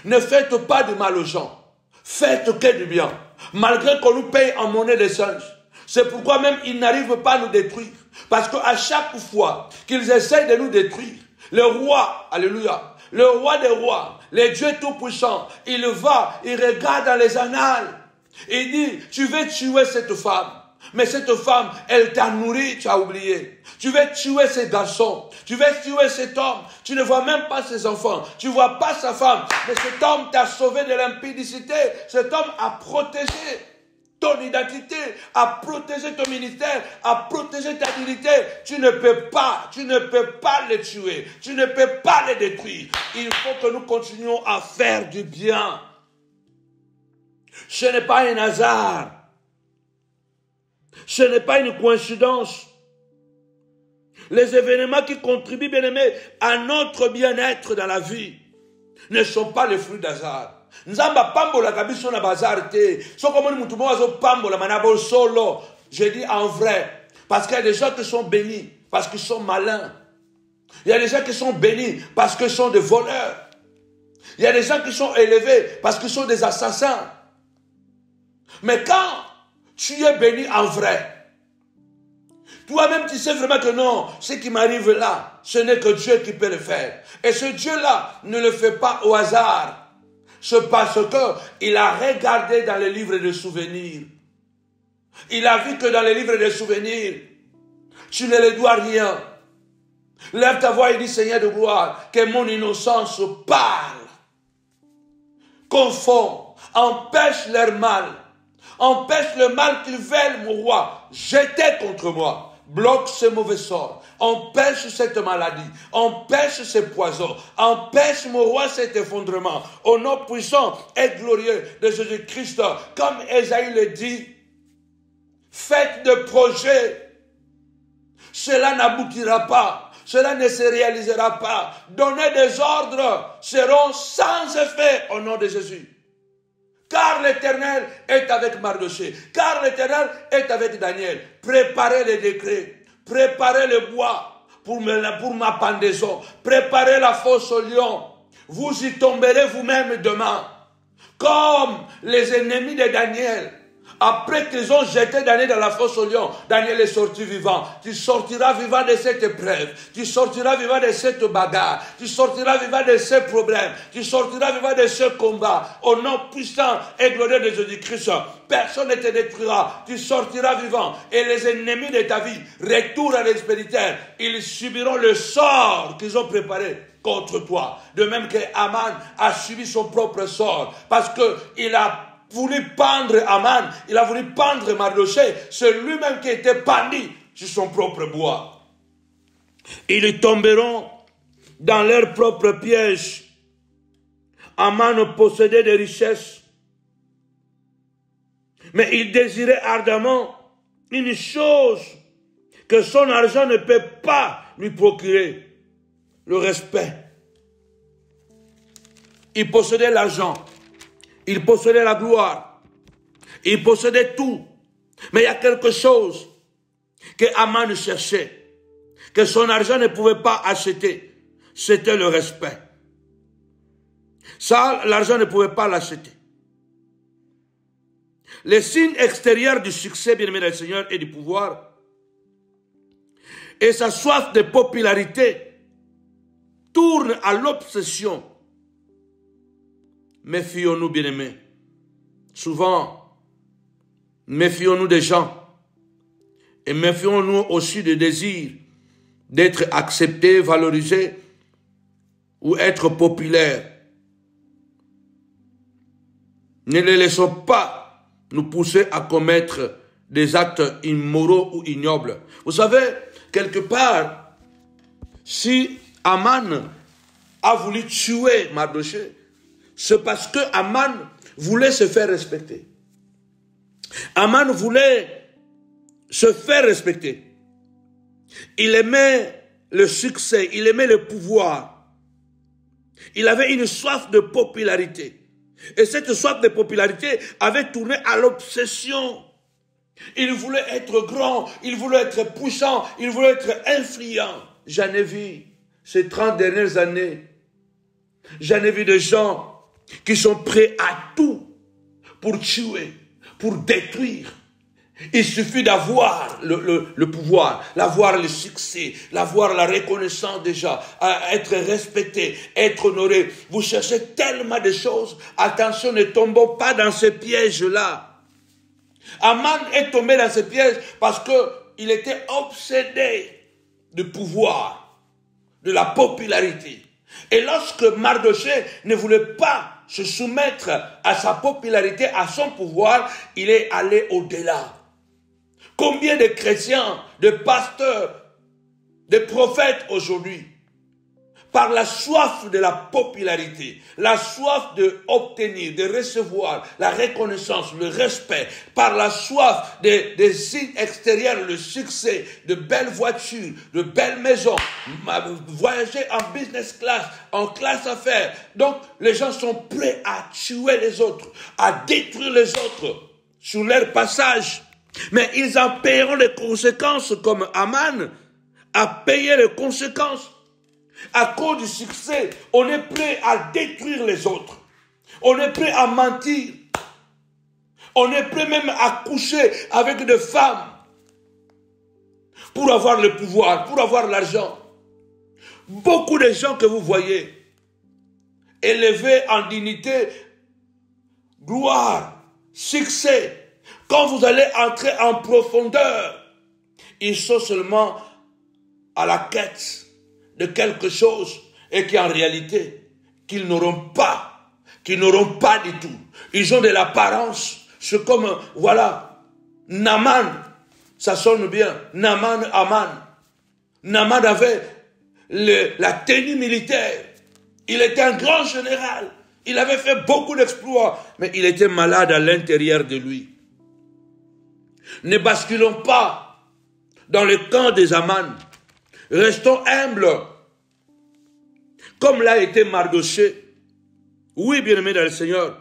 Ne faites pas de mal aux gens. Faites que du bien. Malgré qu'on nous paye en monnaie de singe. C'est pourquoi même ils n'arrivent pas à nous détruire. Parce qu'à chaque fois qu'ils essayent de nous détruire, le roi, alléluia, le roi des rois, le Dieu tout-puissant, il va, il regarde dans les annales. Il dit, tu veux tuer cette femme. Mais cette femme, elle t'a nourri, tu as oublié. Tu veux tuer ces garçons. Tu veux tuer cet homme. Tu ne vois même pas ses enfants. Tu ne vois pas sa femme. Mais cet homme t'a sauvé de l'impudicité. Cet homme a protégé ton identité, a protégé ton ministère, a protégé ta dignité. Tu ne peux pas les tuer. Tu ne peux pas les détruire. Il faut que nous continuions à faire du bien. Ce n'est pas un hasard. Ce n'est pas une coïncidence. Les événements qui contribuent, bien aimés, à notre bien-être dans la vie ne sont pas les fruits d'hasard. Nzamba pambola kabiso na bazar te. So comme nous mutumo azo pambola manabo solo. Je dis en vrai, parce qu'il y a des gens qui sont bénis parce qu'ils sont malins. Il y a des gens qui sont bénis parce qu'ils sont des voleurs. Il y a des gens qui sont élevés parce qu'ils sont des assassins. Mais quand tu es béni en vrai, Toi-même, tu sais vraiment que non, ce qui m'arrive là, ce n'est que Dieu qui peut le faire. Et ce Dieu-là ne le fait pas au hasard. C'est parce qu'il a regardé dans les livres de souvenirs. Il a vu que dans les livres de souvenirs, tu ne lui dois rien. Lève ta voix et dis, Seigneur de gloire, que mon innocence parle. Confond, empêche leur mal. Empêche le mal qu'ils veulent, mon roi, jeter contre moi. Bloque ce mauvais sort. Empêche cette maladie. Empêche ce poison. Empêche, mon roi, cet effondrement. Au nom puissant et glorieux de Jésus-Christ, comme Ésaïe le dit, faites de projets. Cela n'aboutira pas. Cela ne se réalisera pas. Donnez des ordres seront sans effet au nom de Jésus. Car l'Éternel est avec Mardochée. Car l'Éternel est avec Daniel. Préparez les décrets. Préparez le bois pour ma pendaison. Préparez la fosse au lion. Vous y tomberez vous-même demain. Comme les ennemis de Daniel. Après qu'ils ont jeté Daniel dans la fosse au lion, Daniel est sorti vivant. Tu sortiras vivant de cette épreuve. Tu sortiras vivant de cette bagarre. Tu sortiras vivant de ce problème. Tu sortiras vivant de ce combat. Au nom puissant et glorieux de Jésus-Christ, personne ne te détruira. Tu sortiras vivant. Et les ennemis de ta vie, retour à l'expéditeur, ils subiront le sort qu'ils ont préparé contre toi. De même que Aman a subi son propre sort. Parce qu'il a voulu pendre Aman, il a voulu pendre Mardochée, c'est lui-même qui était pendu sur son propre bois. Ils tomberont dans leur propre piège. Aman possédait des richesses, mais il désirait ardemment une chose que son argent ne peut pas lui procurer, le respect. Il possédait l'argent. Il possédait la gloire. Il possédait tout. Mais il y a quelque chose que Aman cherchait, que son argent ne pouvait pas acheter. C'était le respect. Ça, l'argent ne pouvait pas l'acheter. Les signes extérieurs du succès, bien-aimé du Seigneur, et du pouvoir, et sa soif de popularité, tournent à l'obsession. Méfions-nous, bien-aimés. Souvent, méfions-nous des gens. Et méfions-nous aussi du désir d'être accepté, valorisé ou être populaire. Ne les laissons pas nous pousser à commettre des actes immoraux ou ignobles. Vous savez, quelque part, si Aman a voulu tuer Mardochée, c'est parce que Aman voulait se faire respecter. Aman voulait se faire respecter. Il aimait le succès, il aimait le pouvoir. Il avait une soif de popularité. Et cette soif de popularité avait tourné à l'obsession. Il voulait être grand, il voulait être puissant, il voulait être influent. J'en ai vu ces 30 dernières années. J'en ai vu des gens qui sont prêts à tout pour tuer, pour détruire. Il suffit d'avoir le pouvoir, d'avoir le succès, d'avoir la reconnaissance déjà, être respecté, être honoré. Vous cherchez tellement de choses. Attention, ne tombons pas dans ces pièges-là. Aman est tombé dans ces pièges parce qu'il était obsédé de pouvoir, de la popularité. Et lorsque Mardochée ne voulait pas se soumettre à sa popularité, à son pouvoir, il est allé au-delà. Combien de chrétiens, de pasteurs, de prophètes aujourd'hui, par la soif de la popularité, la soif d'obtenir, de recevoir la reconnaissance, le respect, par la soif des signes extérieurs, le succès, de belles voitures, de belles maisons, voyager en business class, en classe affaires. Donc, les gens sont prêts à tuer les autres, à détruire les autres sur leur passage. Mais ils en paieront les conséquences comme Aman a payé les conséquences. À cause du succès, on est prêt à détruire les autres. On est prêt à mentir. On est prêt même à coucher avec des femmes pour avoir le pouvoir, pour avoir l'argent. Beaucoup de gens que vous voyez élevés en dignité, gloire, succès, quand vous allez entrer en profondeur, ils sont seulement à la quête de quelque chose et qui en réalité, qu'ils n'auront pas du tout. Ils ont de l'apparence. C'est comme, voilà, Naaman, ça sonne bien, Naaman, Aman. Naaman avait la tenue militaire. Il était un grand général. Il avait fait beaucoup d'exploits, mais il était malade à l'intérieur de lui. Ne basculons pas dans le camp des Aman. Restons humbles. Comme l'a été Mardochée. Oui, bien-aimé dans le Seigneur.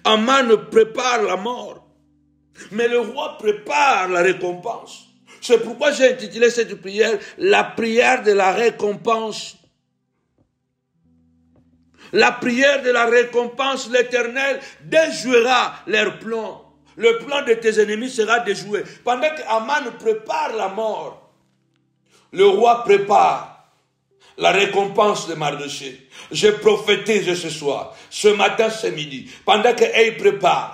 Aman prépare la mort. Mais le roi prépare la récompense. C'est pourquoi j'ai intitulé cette prière la prière de la récompense. La prière de la récompense, l'Éternel déjouera leurs plans. Le plan de tes ennemis sera déjoué. Pendant qu'Aman prépare la mort, le roi prépare la récompense de Mardochée. Je prophétise ce soir, ce matin, ce midi, pendant qu'elle prépare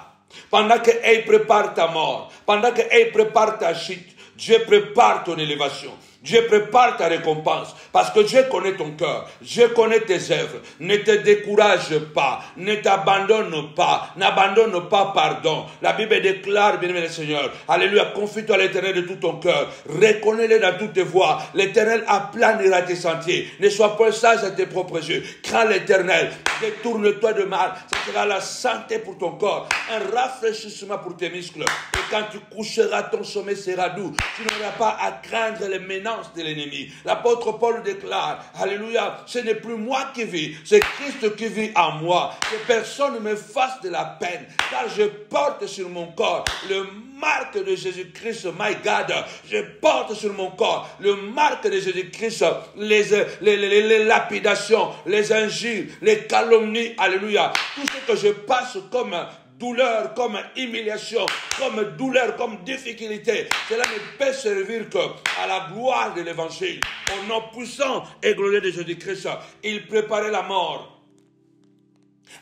ta mort, pendant qu'elle prépare ta chute, Dieu prépare ton élévation. Dieu prépare ta récompense parce que Dieu connaît ton cœur, Dieu connaît tes œuvres. Ne te décourage pas, ne t'abandonne pas, n'abandonne pas, pardon. La Bible déclare, bien-aimé le Seigneur, alléluia, confie-toi à l'Éternel de tout ton cœur, reconnais-le dans toutes tes voies. L'Éternel aplanira tes sentiers. Ne sois pas sage à tes propres yeux. Crains l'Éternel, détourne-toi de mal. Ce sera la santé pour ton corps, un rafraîchissement pour tes muscles. Et quand tu coucheras, ton sommeil sera doux. Tu n'auras pas à craindre les menaces de l'ennemi. L'apôtre Paul déclare, alléluia, ce n'est plus moi qui vis, c'est Christ qui vit en moi. Que personne ne me fasse de la peine, car je porte sur mon corps le marque de Jésus-Christ, my God. Je porte sur mon corps le marque de Jésus-Christ, les lapidations, les injures, les calomnies, alléluia. Tout ce que je passe comme douleur, comme humiliation, comme douleur, comme difficulté, cela ne peut servir qu'à la gloire de l'évangile. Au nom puissant et glorieux de Jésus-Christ, il préparait la mort.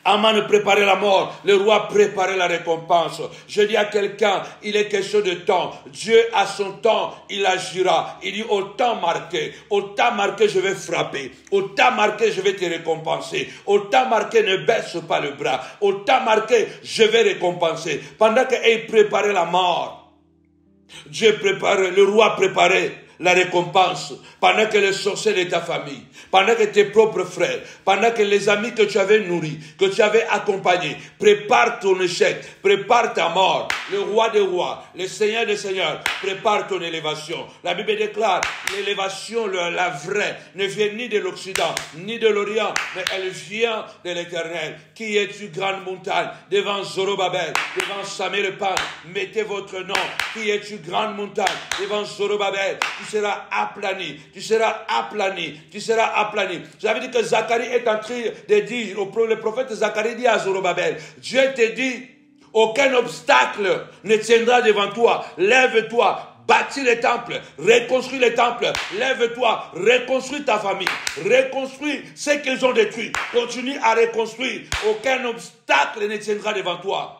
Aman préparait la mort, le roi préparait la récompense. Je dis à quelqu'un, il est question de temps. Dieu à son temps, il agira. Il dit au temps marqué je vais frapper. Au temps marqué, je vais te récompenser. Au temps marqué, ne baisse pas le bras. Au temps marqué, je vais récompenser. Pendant qu'il préparait la mort, le roi préparait la récompense, pendant que les sorciers de ta famille, pendant que tes propres frères, pendant que les amis que tu avais nourris, que tu avais accompagnés, prépare ton échec, prépare ta mort. Le roi des rois, le Seigneur des seigneurs, prépare ton élévation. La Bible déclare, l'élévation, la vraie, ne vient ni de l'Occident, ni de l'Orient, mais elle vient de l'Éternel. Qui es-tu, grande montagne? Devant Zorobabel, devant Samuel le Pan, mettez votre nom. Qui es-tu, grande montagne? Devant Zorobabel, tu seras aplani, tu seras aplani, tu seras aplani. J'avais dit que Zacharie est en train de dire, le prophète Zacharie dit à Zorobabel, Dieu te dit, aucun obstacle ne tiendra devant toi, lève-toi, bâtis les temples, reconstruis les temples, lève-toi, reconstruis ta famille, reconstruis ce qu'ils ont détruit, continue à reconstruire, aucun obstacle ne tiendra devant toi.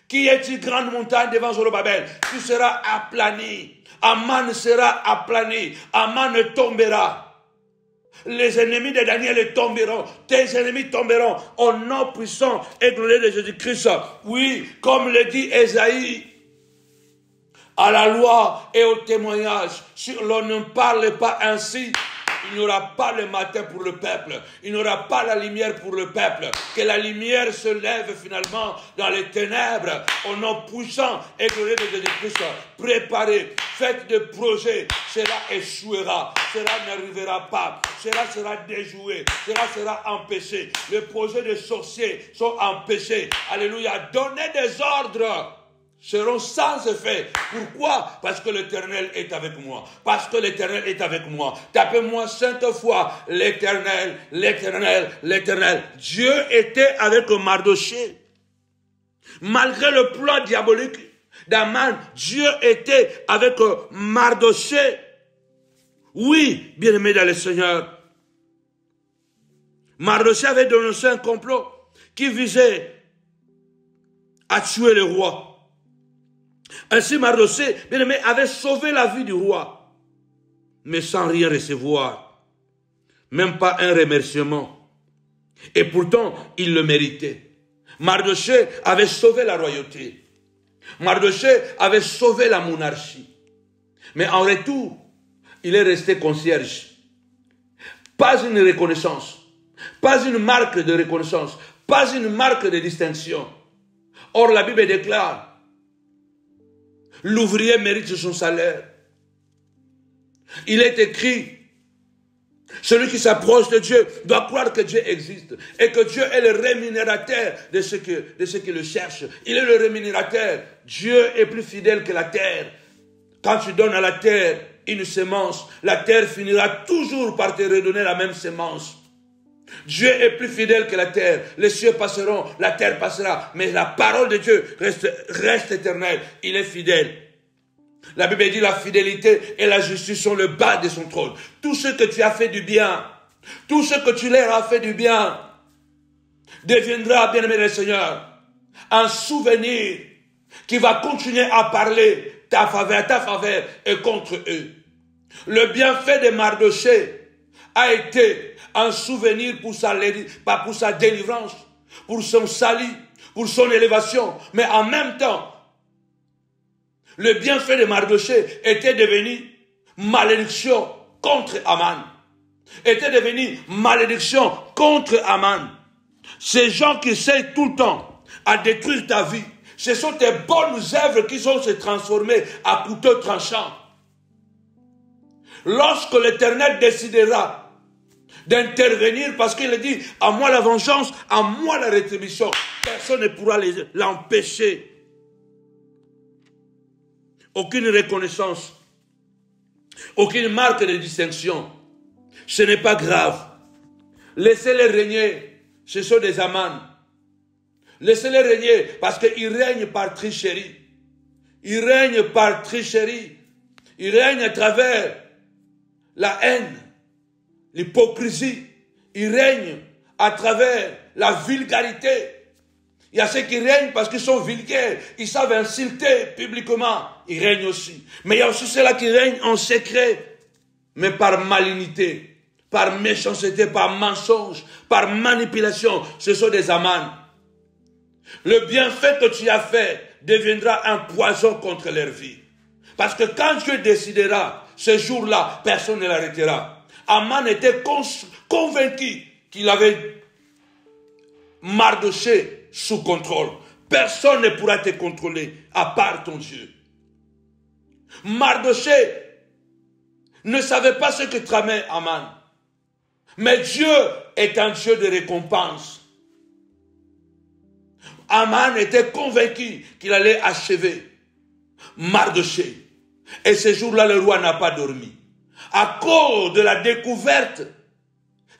Qui est-tu, grande montagne devant Zorobabel? Tu seras aplani. Aman sera aplani. Aman tombera. Les ennemis de Daniel tomberont. Tes ennemis tomberont. Au nom puissant et glorieux de Jésus-Christ. Oui, comme le dit Ésaïe, à la loi et au témoignage, si l'on ne parle pas ainsi, il n'y aura pas le matin pour le peuple. Il n'y aura pas la lumière pour le peuple. Que la lumière se lève finalement dans les ténèbres. Au nom puissant et glorieux de Jésus-Christ. Préparez, faites des projets. Cela échouera. Cela n'arrivera pas. Cela sera déjoué. Cela sera empêché. Les projets des sorciers sont empêchés. Alléluia. Donnez des ordres. Seront sans effet. Pourquoi? Parce que l'Éternel est avec moi. Parce que l'Éternel est avec moi. Tapez-moi 5 fois l'Éternel, l'Éternel, l'Éternel. Dieu était avec Mardochée. Malgré le plan diabolique, d'Aman, Dieu était avec Mardochée. Oui, bien-aimé dans le Seigneur. Mardochée avait dénoncé un complot qui visait à tuer le roi. Ainsi, Mardochée, bien-aimé, avait sauvé la vie du roi, mais sans rien recevoir, même pas un remerciement. Et pourtant, il le méritait. Mardochée avait sauvé la royauté. Mardochée avait sauvé la monarchie. Mais en retour, il est resté concierge. Pas une reconnaissance, pas une marque de reconnaissance, pas une marque de distinction. Or, la Bible déclare, l'ouvrier mérite son salaire. Il est écrit, celui qui s'approche de Dieu doit croire que Dieu existe et que Dieu est le rémunérateur de ceux qui le cherchent. Il est le rémunérateur. Dieu est plus fidèle que la terre. Quand tu donnes à la terre une semence, la terre finira toujours par te redonner la même semence. Dieu est plus fidèle que la terre. Les cieux passeront, la terre passera, mais la parole de Dieu reste éternelle. Il est fidèle. La Bible dit la fidélité et la justice sont le bas de son trône. Tout ce que tu as fait du bien, tout ce que tu leur as fait du bien, deviendra, bien-aimé le Seigneur, un souvenir qui va continuer à parler ta faveur et contre eux. Le bienfait de Mardochée a été un souvenir pour sa délivrance, pour son salut, pour son élévation, mais en même temps, le bienfait de Mardochée était devenu malédiction contre Aman. Était devenu malédiction contre Aman. Ces gens qui essaient tout le temps à détruire ta vie, ce sont tes bonnes œuvres qui vont se transformer à couteau tranchant. Lorsque l'Éternel décidera d'intervenir, parce qu'il a dit, à moi la vengeance, à moi la rétribution, personne ne pourra l'empêcher. Aucune reconnaissance, aucune marque de distinction. Ce n'est pas grave. Laissez-les régner. Ce sont des Aman. Laissez-les régner parce qu'ils règnent par tricherie. Ils règnent par tricherie. Ils règnent à travers la haine, l'hypocrisie. Ils règnent à travers la vulgarité. Il y a ceux qui règnent parce qu'ils sont vulgaires. Ils savent insulter publiquement. Ils règnent aussi. Mais il y a aussi ceux-là qui règnent en secret, mais par malignité, par méchanceté, par mensonge, par manipulation. Ce sont des Aman. Le bienfait que tu as fait deviendra un poison contre leur vie. Parce que quand Dieu décidera, ce jour-là, personne ne l'arrêtera. Aman était convaincu qu'il avait Mardochée sous contrôle. Personne ne pourra te contrôler à part ton Dieu. Mardochée ne savait pas ce que tramait Aman. Mais Dieu est un Dieu de récompense. Aman était convaincu qu'il allait achever Mardochée. Et ce jour-là, le roi n'a pas dormi. À cause de la découverte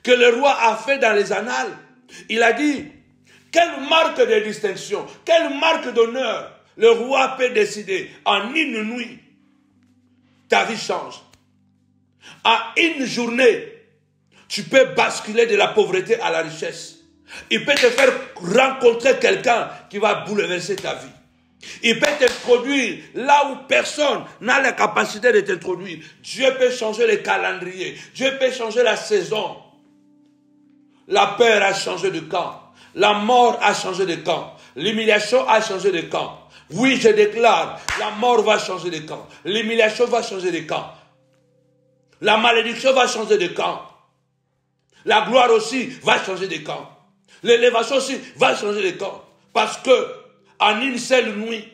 que le roi a fait dans les annales, il a dit, quelle marque de distinction, quelle marque d'honneur le roi peut décider en une nuit. Ta vie change. En une journée, tu peux basculer de la pauvreté à la richesse. Il peut te faire rencontrer quelqu'un qui va bouleverser ta vie. Il peut t'introduire là où personne n'a la capacité de t'introduire. Dieu peut changer le calendrier. Dieu peut changer la saison. La peur a changé de camp. La mort a changé de camp. L'humiliation a changé de camp. Oui, je déclare, la mort va changer de camp. L'humiliation va changer de camp. La malédiction va changer de camp. La gloire aussi va changer de camp. L'élévation aussi va changer de camp. Parce que, en une seule nuit,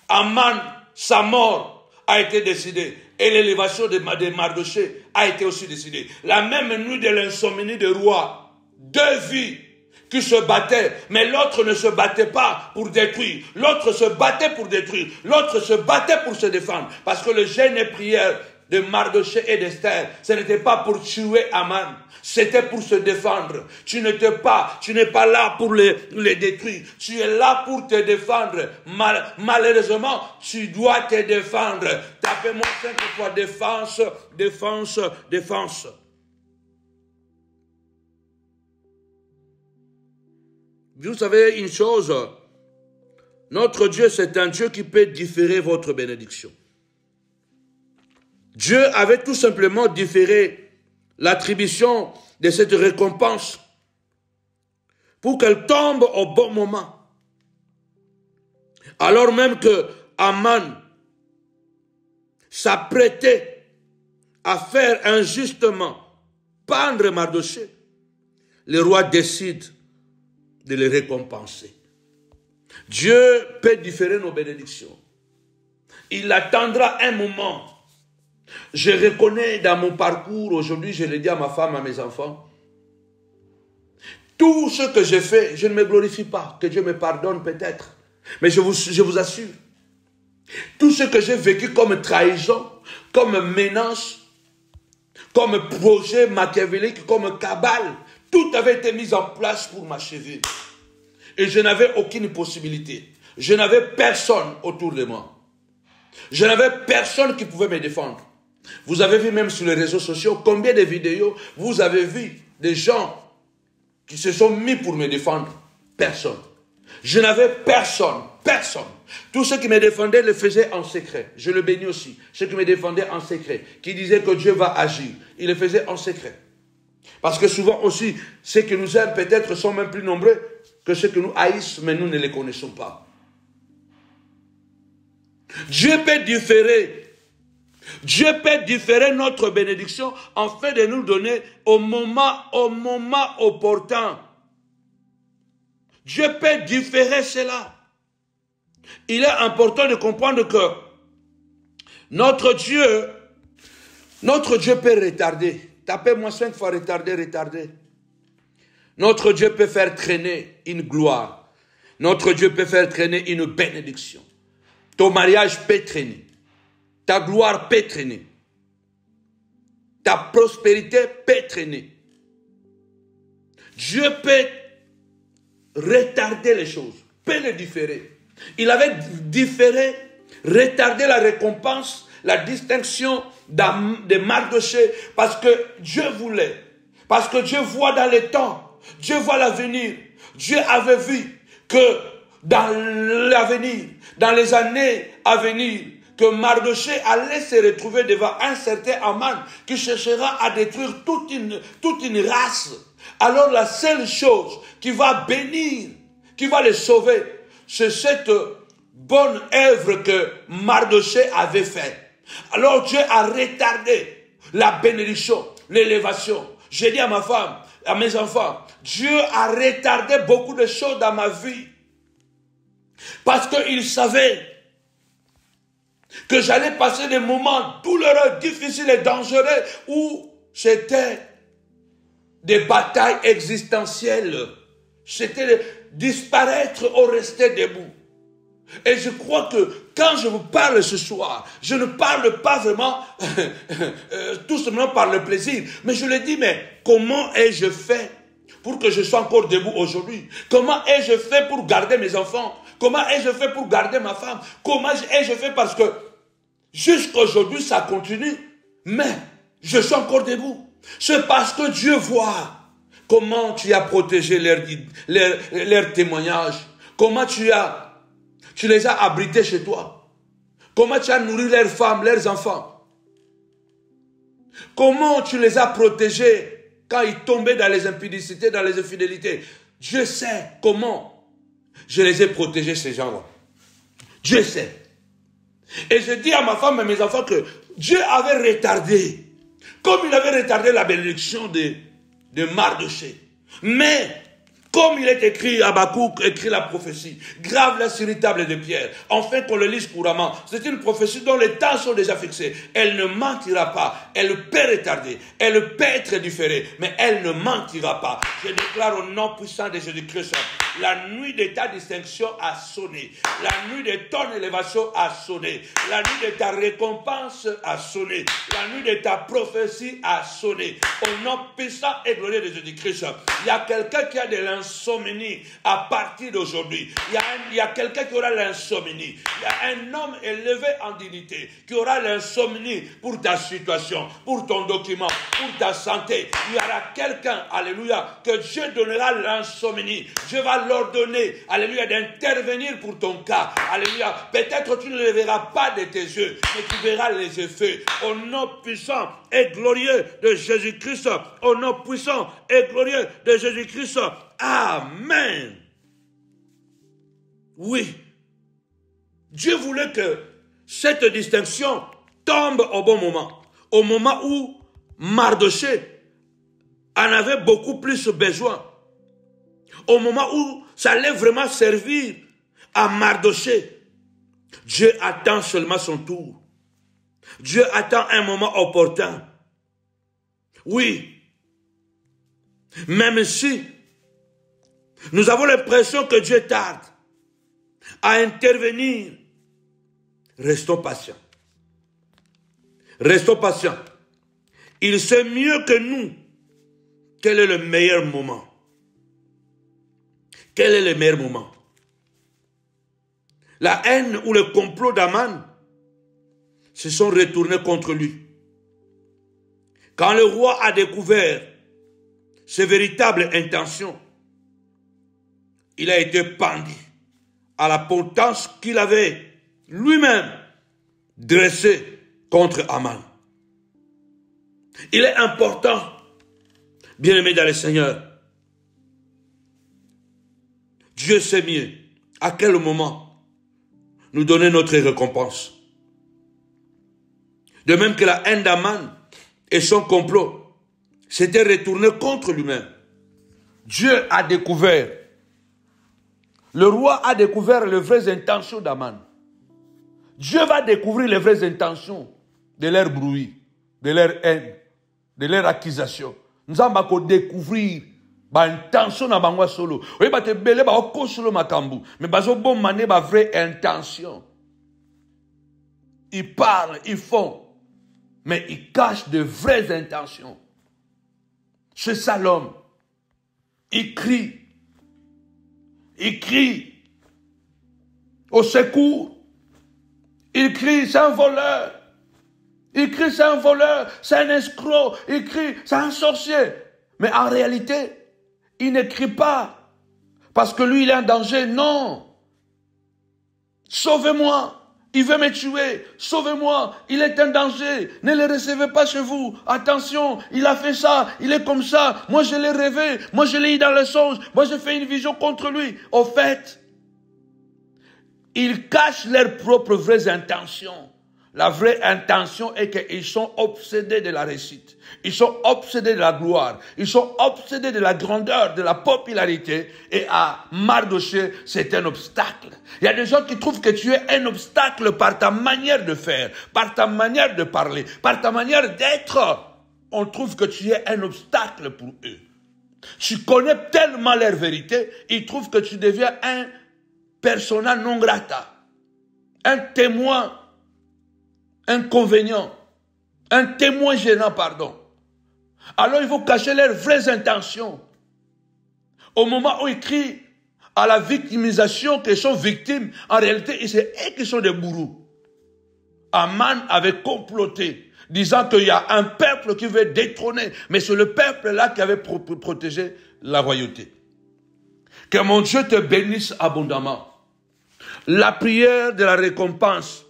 Aman, sa mort a été décidée. Et l'élévation de Mardochée a été aussi décidée. La même nuit de l'insomnie du roi, deux vies qui se battaient, mais l'autre ne se battait pas pour détruire. L'autre se battait pour détruire. L'autre se battait pour se défendre. Parce que le jeûne et prière de Mardochée et d'Esther, ce n'était pas pour tuer Aman, c'était pour se défendre. Tu n'es pas là pour les détruire. Tu es là pour te défendre. Malheureusement, tu dois te défendre. Tapez-moi 5 fois défense, défense, défense. Vous savez une chose, notre Dieu, c'est un Dieu qui peut différer votre bénédiction. Dieu avait tout simplement différé l'attribution de cette récompense pour qu'elle tombe au bon moment. Alors même que Aman s'apprêtait à faire injustement pendre Mardochée, le roi décide de le récompenser. Dieu peut différer nos bénédictions. Il attendra un moment. Je reconnais dans mon parcours, aujourd'hui, je le dis à ma femme, à mes enfants, tout ce que j'ai fait, je ne me glorifie pas, que Dieu me pardonne peut-être, mais je vous assure, tout ce que j'ai vécu comme trahison, comme menace, comme projet machiavélique, comme cabale, tout avait été mis en place pour m'achever. Et je n'avais aucune possibilité. Je n'avais personne autour de moi. Je n'avais personne qui pouvait me défendre. Vous avez vu même sur les réseaux sociaux combien de vidéos vous avez vu des gens qui se sont mis pour me défendre. Personne. Je n'avais personne. Personne. Tous ceux qui me défendaient le faisaient en secret. Je le bénis aussi. Ceux qui me défendaient en secret, qui disaient que Dieu va agir, ils le faisaient en secret. Parce que souvent aussi, ceux qui nous aiment peut-être sont même plus nombreux que ceux qui nous haïssent, mais nous ne les connaissons pas. Dieu peut différer notre bénédiction afin de nous donner au moment opportun. Dieu peut différer cela. Il est important de comprendre que notre Dieu peut retarder. Tapez-moi 5 fois retarder, retarder. Notre Dieu peut faire traîner une gloire. Notre Dieu peut faire traîner une bénédiction. Ton mariage peut traîner. Ta gloire peut traîner. Ta prospérité peut traîner. Dieu peut retarder les choses, peut les différer. Il avait différé, retardé la récompense, la distinction de Mardochée, parce que Dieu voulait, parce que Dieu voit dans les temps, Dieu voit l'avenir. Dieu avait vu que dans l'avenir, dans les années à venir, que Mardochée allait se retrouver devant un certain Aman qui cherchera à détruire toute une race. Alors la seule chose qui va bénir, qui va les sauver, c'est cette bonne œuvre que Mardochée avait faite. Alors Dieu a retardé la bénédiction, l'élévation. J'ai dit à ma femme, à mes enfants, Dieu a retardé beaucoup de choses dans ma vie. Parce qu'il savait que j'allais passer des moments douloureux, difficiles et dangereux où c'était des batailles existentielles. C'était disparaître ou rester debout. Et je crois que quand je vous parle ce soir, je ne parle pas vraiment tout simplement par le plaisir. Mais je le dis, mais comment ai-je fait pour que je sois encore debout aujourd'hui? Comment ai-je fait pour garder mes enfants? Comment ai-je fait pour garder ma femme? Comment ai-je fait parce que jusqu'à aujourd'hui ça continue. Mais je suis encore debout. C'est parce que Dieu voit comment tu as protégé leurs témoignages. Comment tu les as abrités chez toi. Comment tu as nourri leurs femmes, leurs enfants. Comment tu les as protégés quand ils tombaient dans les impudicités, dans les infidélités. Dieu sait comment je les ai protégés, ces gens-là. Dieu sait. Et je dis à ma femme et à mes enfants que Dieu avait retardé, comme il avait retardé la bénédiction de Mardochée. Mais Comme il est écrit, Habakkuk écrit la prophétie, grave-la sur une table de pierre, enfin qu'on le lise couramment. C'est une prophétie dont les temps sont déjà fixés. Elle ne mentira pas, elle peut retarder, elle peut être différée, mais elle ne mentira pas. Je déclare au nom puissant de Jésus-Christ, la nuit de ta distinction a sonné, la nuit de ton élévation a sonné, la nuit de ta récompense a sonné, la nuit de ta prophétie a sonné. Au nom puissant et glorieux de Jésus-Christ, il y a quelqu'un qui a de l'insomnie à partir d'aujourd'hui. Il y a quelqu'un qui aura l'insomnie. Il y a un homme élevé en dignité qui aura l'insomnie pour ta situation, pour ton document, pour ta santé. Il y aura quelqu'un, alléluia, que Dieu donnera l'insomnie. Dieu va l'ordonner, alléluia, d'intervenir pour ton cas. Alléluia. Peut-être tu ne le verras pas de tes yeux, mais tu verras les effets. Au nom puissant et glorieux de Jésus-Christ. Au nom puissant et glorieux de Jésus-Christ. Amen. Oui. Dieu voulait que cette distinction tombe au bon moment. Au moment où Mardochée en avait beaucoup plus besoin. Au moment où ça allait vraiment servir à Mardochée. Dieu attend seulement son tour. Dieu attend un moment opportun. Oui. Même si nous avons l'impression que Dieu tarde à intervenir, restons patients. Restons patients. Il sait mieux que nous quel est le meilleur moment. Quel est le meilleur moment? La haine ou le complot d'Aman se sont retournés contre lui. Quand le roi a découvert ses véritables intentions, il a été pendu à la potence qu'il avait lui-même dressée contre Aman. Il est important, bien-aimé dans le Seigneur, Dieu sait mieux à quel moment nous donner notre récompense. De même que la haine d'Aman et son complot s'étaient retournés contre lui-même. Dieu a découvert, le roi a découvert les vraies intentions d'Aman. Dieu va découvrir les vraies intentions de leur bruit, de leur haine, de leur accusation. Nous allons découvrir intention na bango solo. Oui, ba te belé ba oko solo makambu. Mais bazo bon mané ba vraie intention. Ils parlent, ils font, mais ils cachent de vraies intentions. C'est ça l'homme. Il crie. Il crie au secours. Il crie, c'est un voleur. Il crie, c'est un voleur, c'est un escroc. Il crie, c'est un sorcier. Mais en réalité, il ne crie pas parce que lui, il est en danger. Non. Sauvez-moi. Il veut me tuer. Sauvez-moi. Il est en danger. Ne le recevez pas chez vous. Attention, il a fait ça. Il est comme ça. Moi, je l'ai rêvé. Moi, je l'ai eu dans le songe. Moi, j'ai fait une vision contre lui. Au fait, ils cachent leurs propres vraies intentions. La vraie intention est qu'ils sont obsédés de la réussite. Ils sont obsédés de la gloire. Ils sont obsédés de la grandeur, de la popularité. Et à Mardochée, c'est un obstacle. Il y a des gens qui trouvent que tu es un obstacle par ta manière de faire, par ta manière de parler, par ta manière d'être. On trouve que tu es un obstacle pour eux. Tu connais tellement leur vérité, ils trouvent que tu deviens un persona non grata, un témoin inconvénient, un témoin gênant, pardon. Alors ils vont cacher leurs vraies intentions. Au moment où ils crient à la victimisation qu'ils sont victimes, en réalité, c'est eux qui sont des bourreaux. Aman avait comploté, disant qu'il y a un peuple qui veut détrôner, mais c'est le peuple-là qui avait protégé la royauté. Que mon Dieu te bénisse abondamment. La prière de la récompense.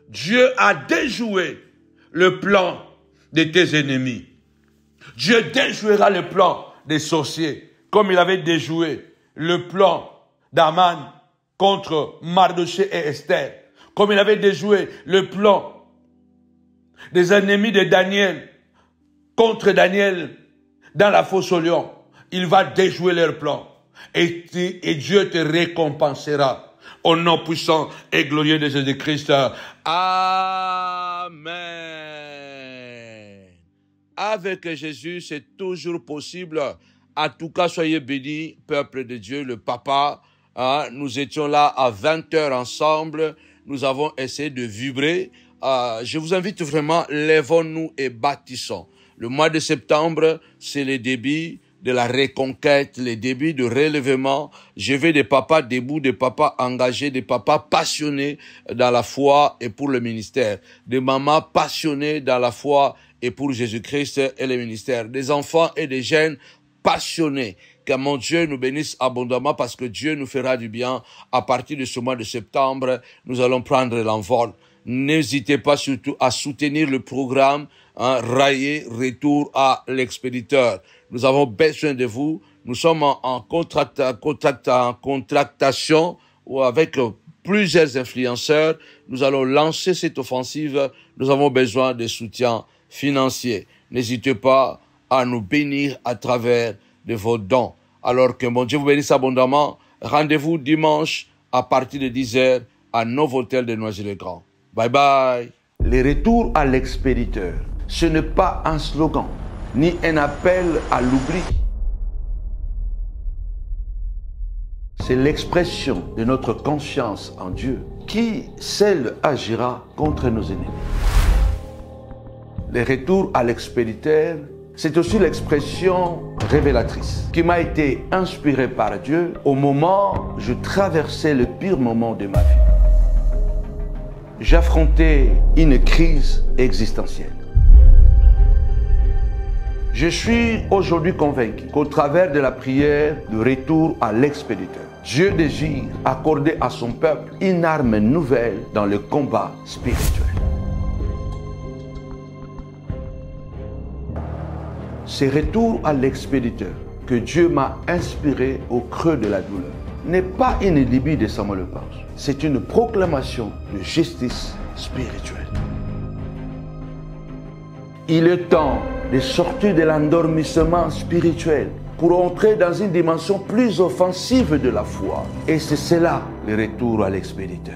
Dieu a déjoué le plan de tes ennemis. Dieu déjouera le plan des sorciers, comme il avait déjoué le plan d'Aman contre Mardochée et Esther, comme il avait déjoué le plan des ennemis de Daniel contre Daniel dans la fosse au lion. Il va déjouer leurs plans. Et Dieu te récompensera. Au nom puissant et glorieux de Jésus-Christ. Amen. Avec Jésus, c'est toujours possible. En tout cas, soyez bénis, peuple de Dieu, le papa. Nous étions là à 20h ensemble. Nous avons essayé de vibrer. Je vous invite vraiment, lèvons-nous et bâtissons. Le mois de septembre, c'est le début de la reconquête, les débuts de relèvement. Je veux des papas debout, des papas engagés, des papas passionnés dans la foi et pour le ministère. Des mamans passionnées dans la foi et pour Jésus-Christ et le ministère. Des enfants et des jeunes passionnés. Que mon Dieu nous bénisse abondamment parce que Dieu nous fera du bien. À partir de ce mois de septembre, nous allons prendre l'envol. N'hésitez pas surtout à soutenir le programme Railler, retour à l'expéditeur. Nous avons besoin de vous. Nous sommes en contractation ou avec plusieurs influenceurs. Nous allons lancer cette offensive. Nous avons besoin de soutien financier. N'hésitez pas à nous bénir à travers de vos dons. Alors que mon Dieu vous bénisse abondamment. Rendez-vous dimanche à partir de 10h à Novotel de Noisy-le-Grand. Bye bye. Le retour à l'expéditeur, ce n'est pas un slogan, ni un appel à l'oubli. C'est l'expression de notre confiance en Dieu qui, seul, agira contre nos ennemis. Le retour à l'expéditeur, c'est aussi l'expression révélatrice qui m'a été inspirée par Dieu au moment où je traversais le pire moment de ma vie. J'affrontais une crise existentielle. Je suis aujourd'hui convaincu qu'au travers de la prière de retour à l'expéditeur, Dieu désire accorder à son peuple une arme nouvelle dans le combat spirituel. Ce retour à l'expéditeur que Dieu m'a inspiré au creux de la douleur n'est pas une lubie de Samuel Lepage. C'est une proclamation de justice spirituelle. Il est temps de sortir de l'endormissement spirituel pour entrer dans une dimension plus offensive de la foi. Et c'est cela le retour à l'expéditeur.